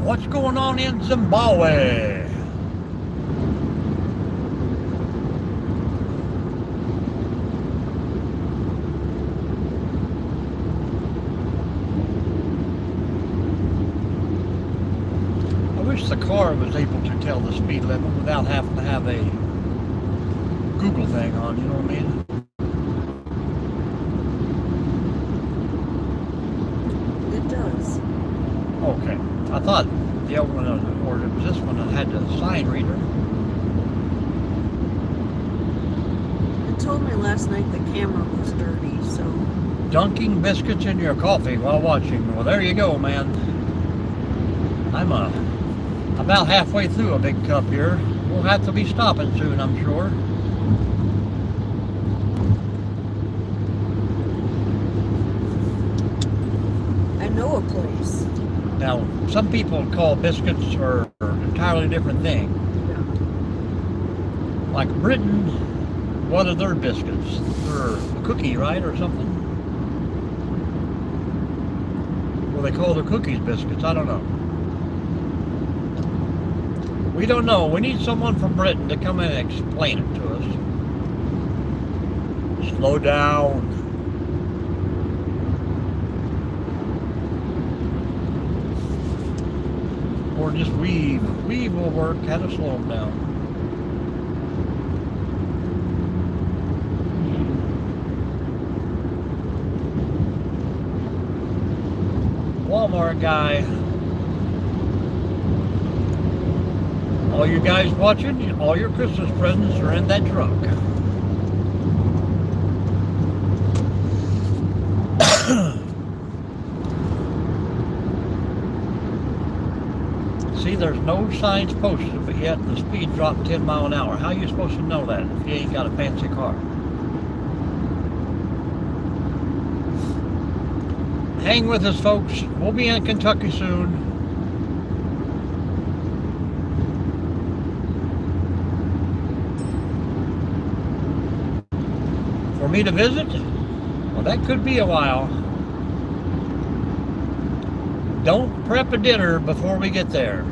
What's going on in Zimbabwe? The car was able to tell the speed limit without having to have a Google thing on, you know what I mean? It does. Okay. I thought the other one, or it was this one that had the sign reader. It told me last night the camera was dirty, so... Dunking biscuits in your coffee while watching. Well, there you go, man. I'm about halfway through a big cup here. We'll have to be stopping soon, I'm sure. I know a place. Now, some people call biscuits are an entirely different thing. Yeah. Like Britain, what are their biscuits? They're a cookie, right, or something? Well, they call their cookies biscuits. I don't know. We don't know. We need someone from Britain to come in and explain it to us. Slow down. Or just weave. Weave will work. How to slow them down. Walmart guy. All you guys watching, all your Christmas presents are in that truck. See, there's no signs posted, but yet the speed dropped 10 miles an hour. How are you supposed to know that if you ain't got a fancy car? Hang with us, folks. We'll be in Kentucky soon. For me to visit? Well, that could be a while. Don't prep a dinner before we get there.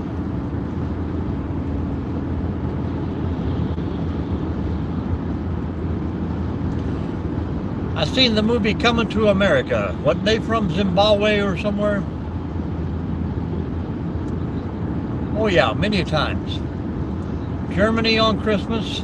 I seen the movie Coming to America. Wasn't they from Zimbabwe or somewhere? Oh yeah, many times. Germany on Christmas.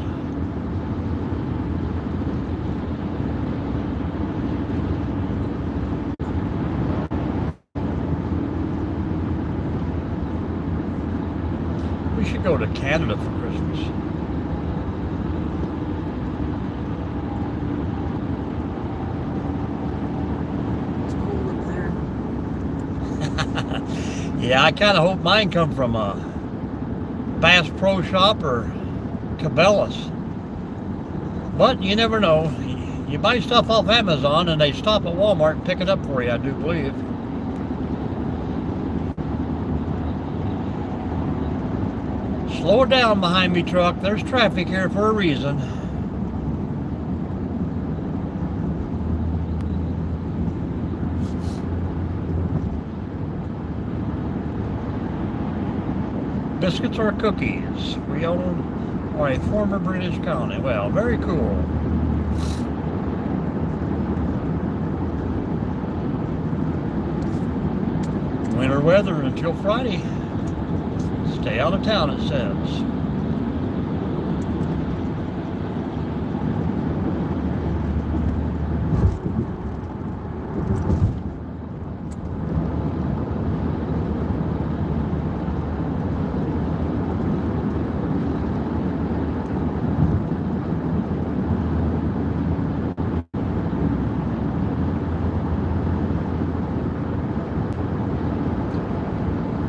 We should go to Canada for Christmas. Yeah, I kind of hope mine come from a Bass Pro Shop or Cabela's. But you never know. You buy stuff off Amazon and they stop at Walmart and pick it up for you, I do believe. Slow it down behind me, truck. There's traffic here for a reason. Biscuits or cookies? We own or a former British colony. Well, very cool. Winter weather until Friday. Stay out of town, it says.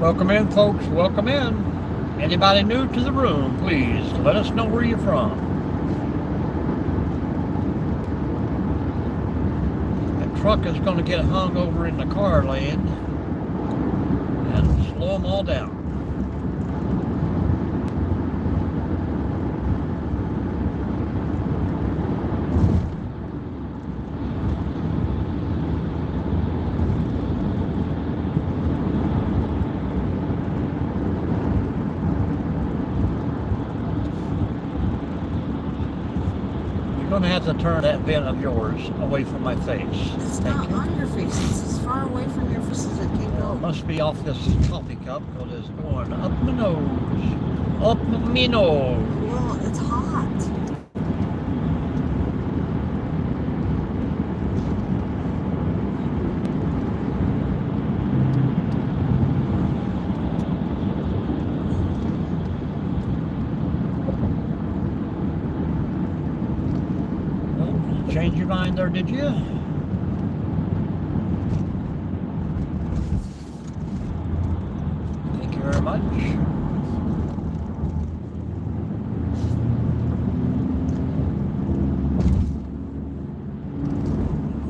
Welcome in, folks. Welcome in. Anybody new to the room, please let us know where you're from. That truck is going to get hung over in the car lane and slow them all down. You're going to have to turn that vent of yours away from my face. It's not on your face. It's as far away from your face as it can go. It must be off this coffee cup because it's going up my nose. Up my nose. Well, it's hot. Change your mind there, did you? Thank you very much.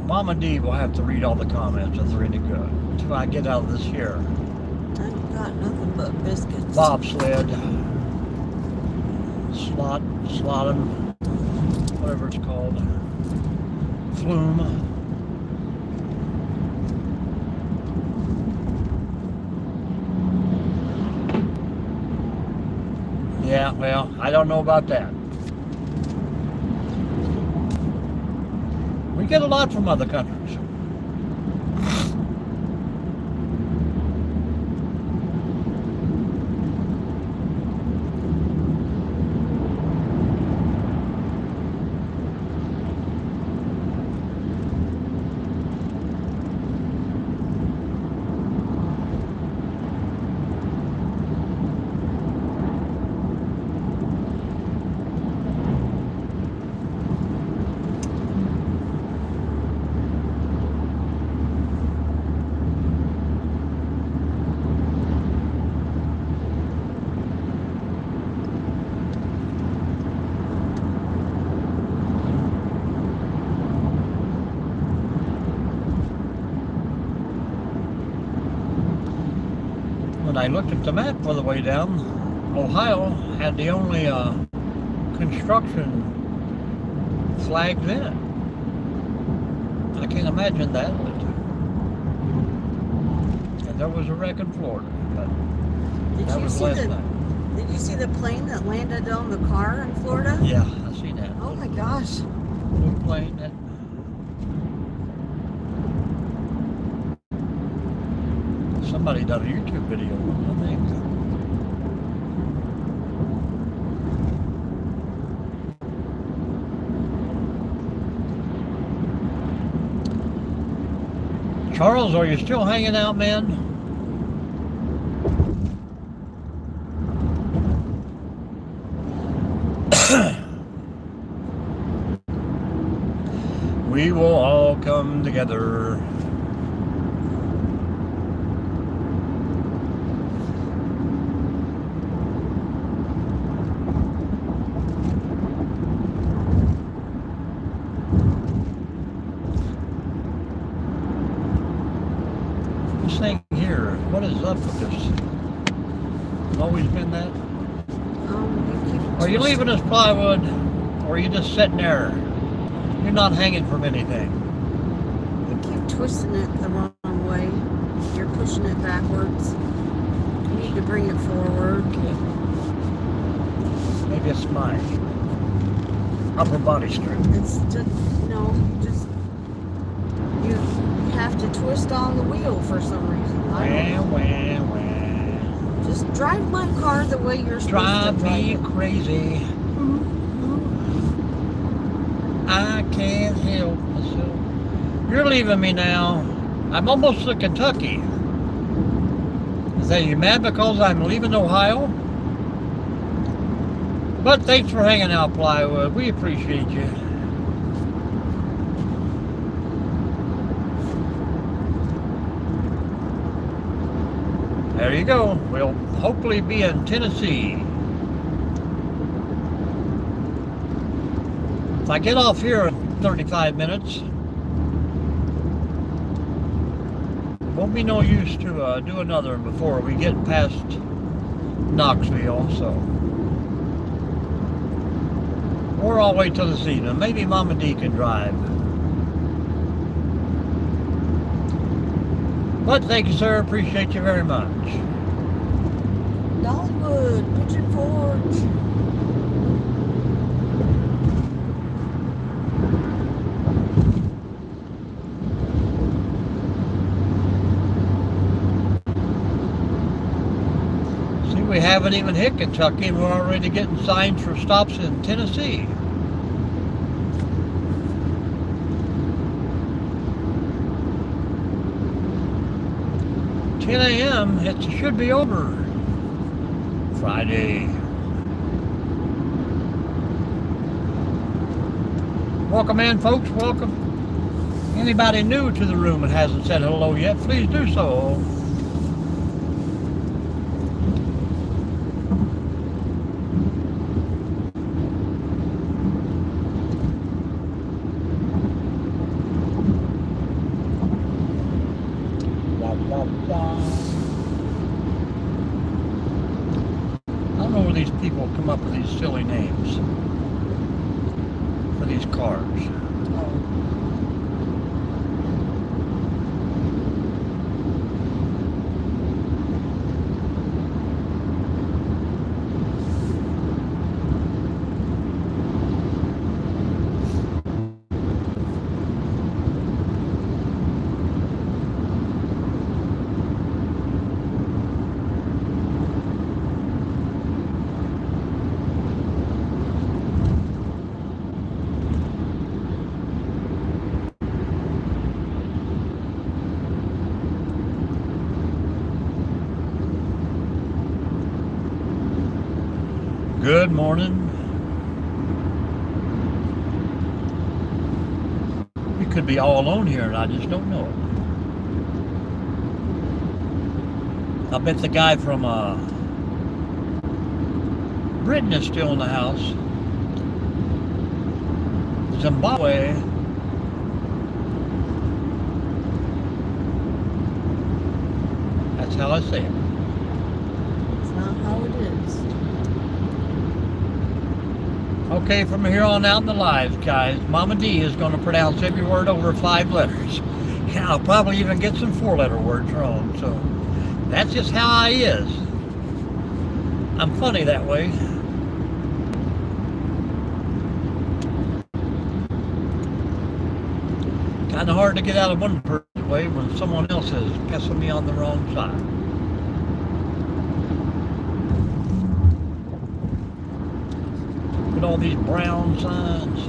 Mama D will have to read all the comments if they're any good until I get out of this here. I've got nothing but biscuits. Bobsled, slotting, whatever it's called. Flume. Yeah, well, I don't know about that. We get a lot from other countries. When I looked at the map for the way down, Ohio had the only construction flags in it. I can't imagine that, but and there was a wreck in Florida. But that was last night. Did you see the plane that landed on the car in Florida? Yeah, I seen that. Oh my gosh. Little plane that. Somebody done a YouTube video, I think. Charles, are you still hanging out, man? We will all come together. This thing here, what is up with this? It's always been that? Are you leaving us plywood, or are you just sitting there? You're not hanging from anything. You keep twisting it the wrong way. You're pushing it backwards. You need to bring it forward. Okay. Maybe it's my upper body strength. It's just, you have to twist on the wheel for some reason. Wah. Just drive my car the way you're supposed Drive to drive me it. crazy. I can't help myself. You're leaving me now. I'm almost to Kentucky. Is that you mad because I'm leaving Ohio? But thanks for hanging out, Plywood. We appreciate you. There you go. We'll hopefully be in Tennessee. If I get off here in 35 minutes, won't be no use to do another one before we get past Knoxville, so. Or I'll wait till this evening. Maybe Mama D can drive. But thank you, sir. Appreciate you very much. Dollywood, Pigeon Forge. See, we haven't even hit Kentucky and we're already getting signs for stops in Tennessee. $10 a.m. It should be over. Friday. Welcome in, folks. Welcome. Anybody new to the room and hasn't said hello yet, please do so. I don't know where these people come up with these silly names for these cars. Good morning. You could be all alone here and I just don't know it. I bet the guy from Britain is still in the house. Zimbabwe. That's how I say it. That's not how it is. Okay, from here on out in the lives, guys, Mama D is going to pronounce every word over 5 letters. Yeah, I'll probably even get some 4-letter words wrong, so that's just how I is. I'm funny that way. Kind of hard to get out of one person's way when someone else is pissing me on the wrong side. Look at all these brown signs.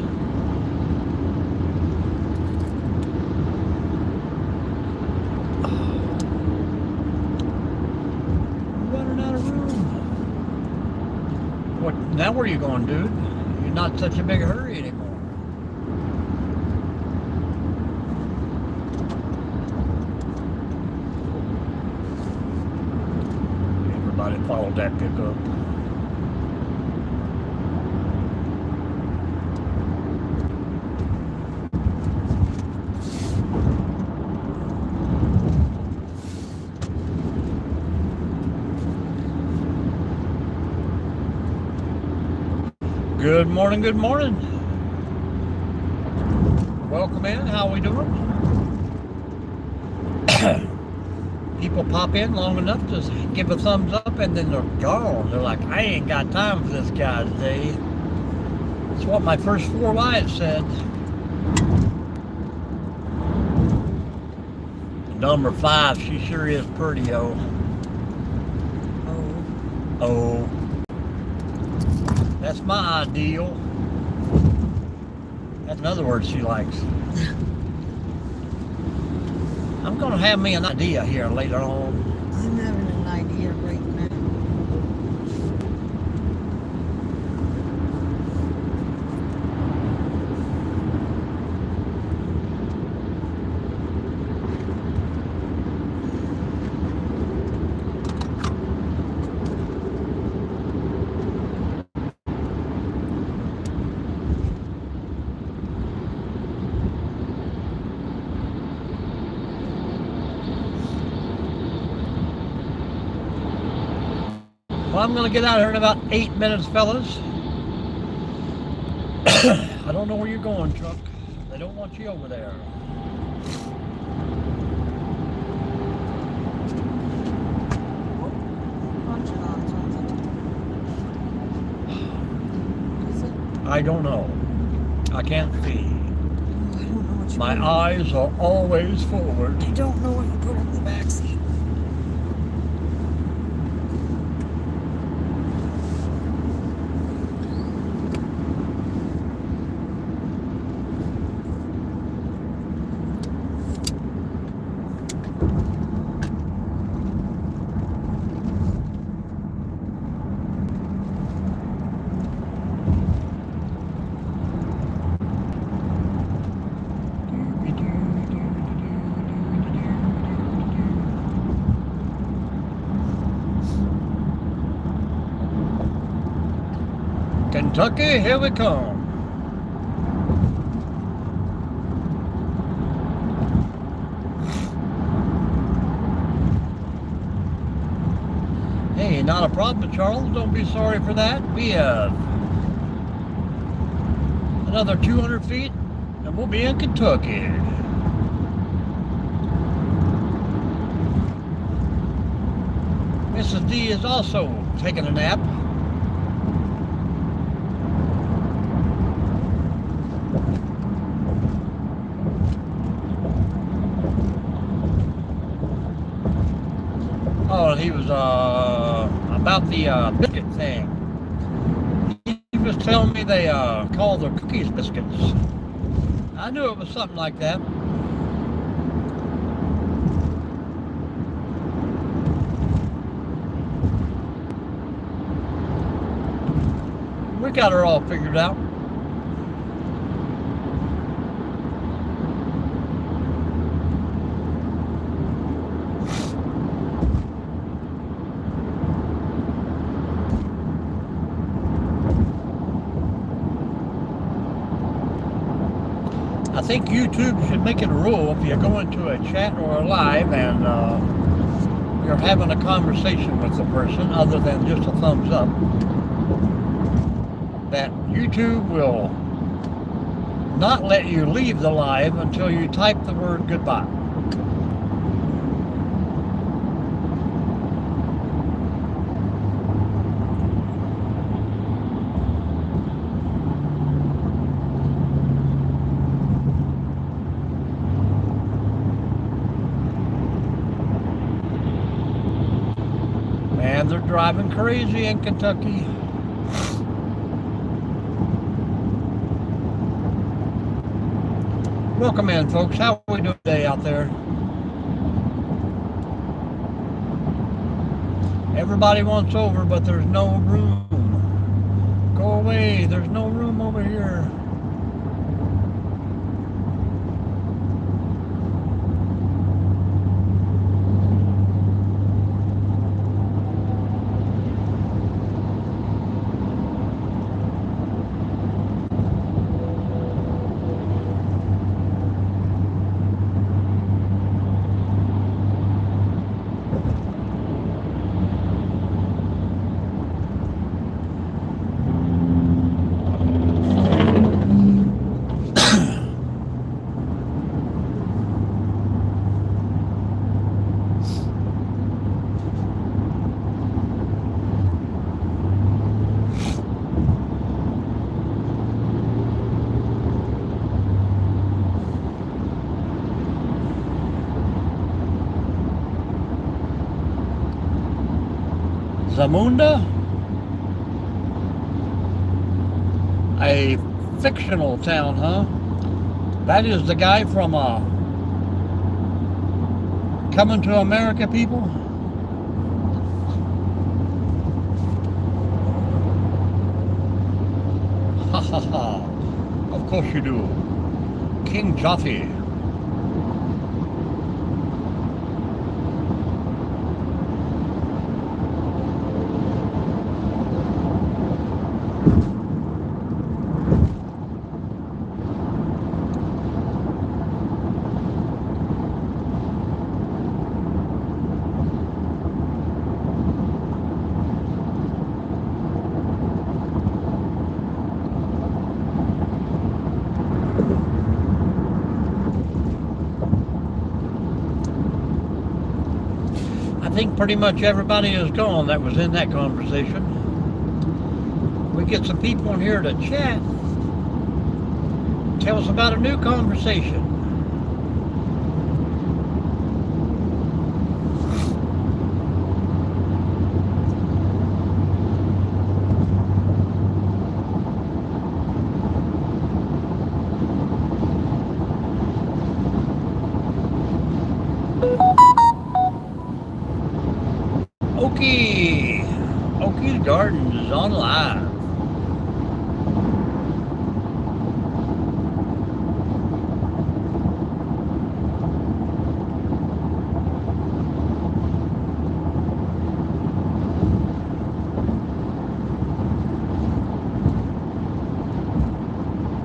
Oh. Running out of room. What? Now where are you going, dude? You're not such a big hurry anymore. Everybody followed that pickup. Good morning, good morning. Welcome in, how are we doing? People pop in long enough to give a thumbs up and then they're gone. They're like, I ain't got time for this guy today. That's what my first 4 wives said. Number 5, she sure is pretty, oh. Oh. Oh, that's my ideal. That's another word she likes. I'm gonna have me an idea here later on. I'm having an idea right now. Well, I'm gonna get out of here in about 8 minutes, fellas. I don't know where you're going, Chuck. They don't want you over there. Punching on something. Is it? I don't know. I can't see. I don't know what you My put in- eyes are always forward. I don't know what you put in the back seat. Kentucky, here we come. Hey, not a problem, Charles. Don't be sorry for that. We have another 200 feet and we'll be in Kentucky. Mrs. D is also taking a nap. Oh, he was about the biscuit thing. He was telling me they call their cookies biscuits. I knew it was something like that. We got her all figured out. I think YouTube should make it a rule if you go into a chat or a live and you're having a conversation with the person other than just a thumbs up, that YouTube will not let you leave the live until you type the word goodbye. Man, they're driving crazy in Kentucky. Welcome in, folks. How are we doing today out there? Everybody wants over, but there's no room. Go away. There's no room over here. Zamunda? A fictional town, huh? That is the guy from Coming to America, people? Ha ha ha. Of course you do. King Jaffe. I think pretty much everybody is gone that was in that conversation. We get some people in here to chat. Tell us about a new conversation. Oki's Gardens is on live.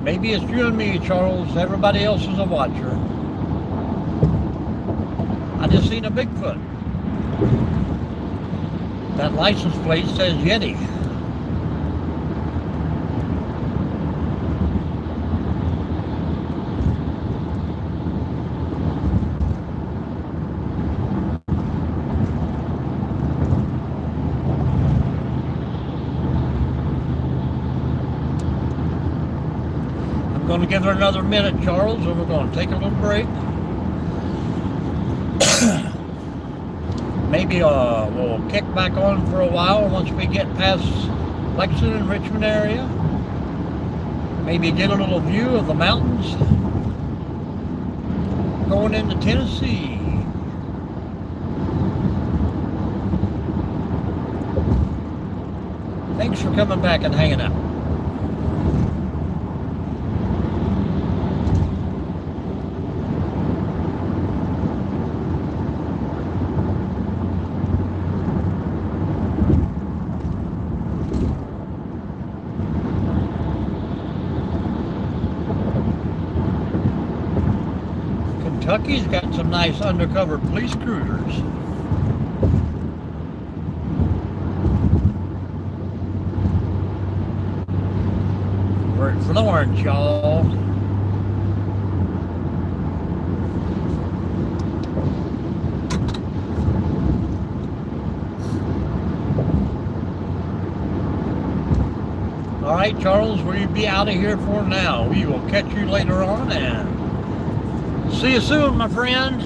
Maybe it's you and me, Charles. Everybody else is a watcher. I just seen a Bigfoot. That license plate says Yeti. I'm going to give her another minute, Charles, and we're going to take a little break. Maybe we'll kick back on for a while once we get past Lexington and Richmond area. Maybe get a little view of the mountains going into Tennessee. Thanks for coming back and hanging out. Kentucky's got some nice undercover police cruisers. We're in Florence, y'all. All right, Charles, we'll be out of here for now. We will catch you later on and see you soon, my friend.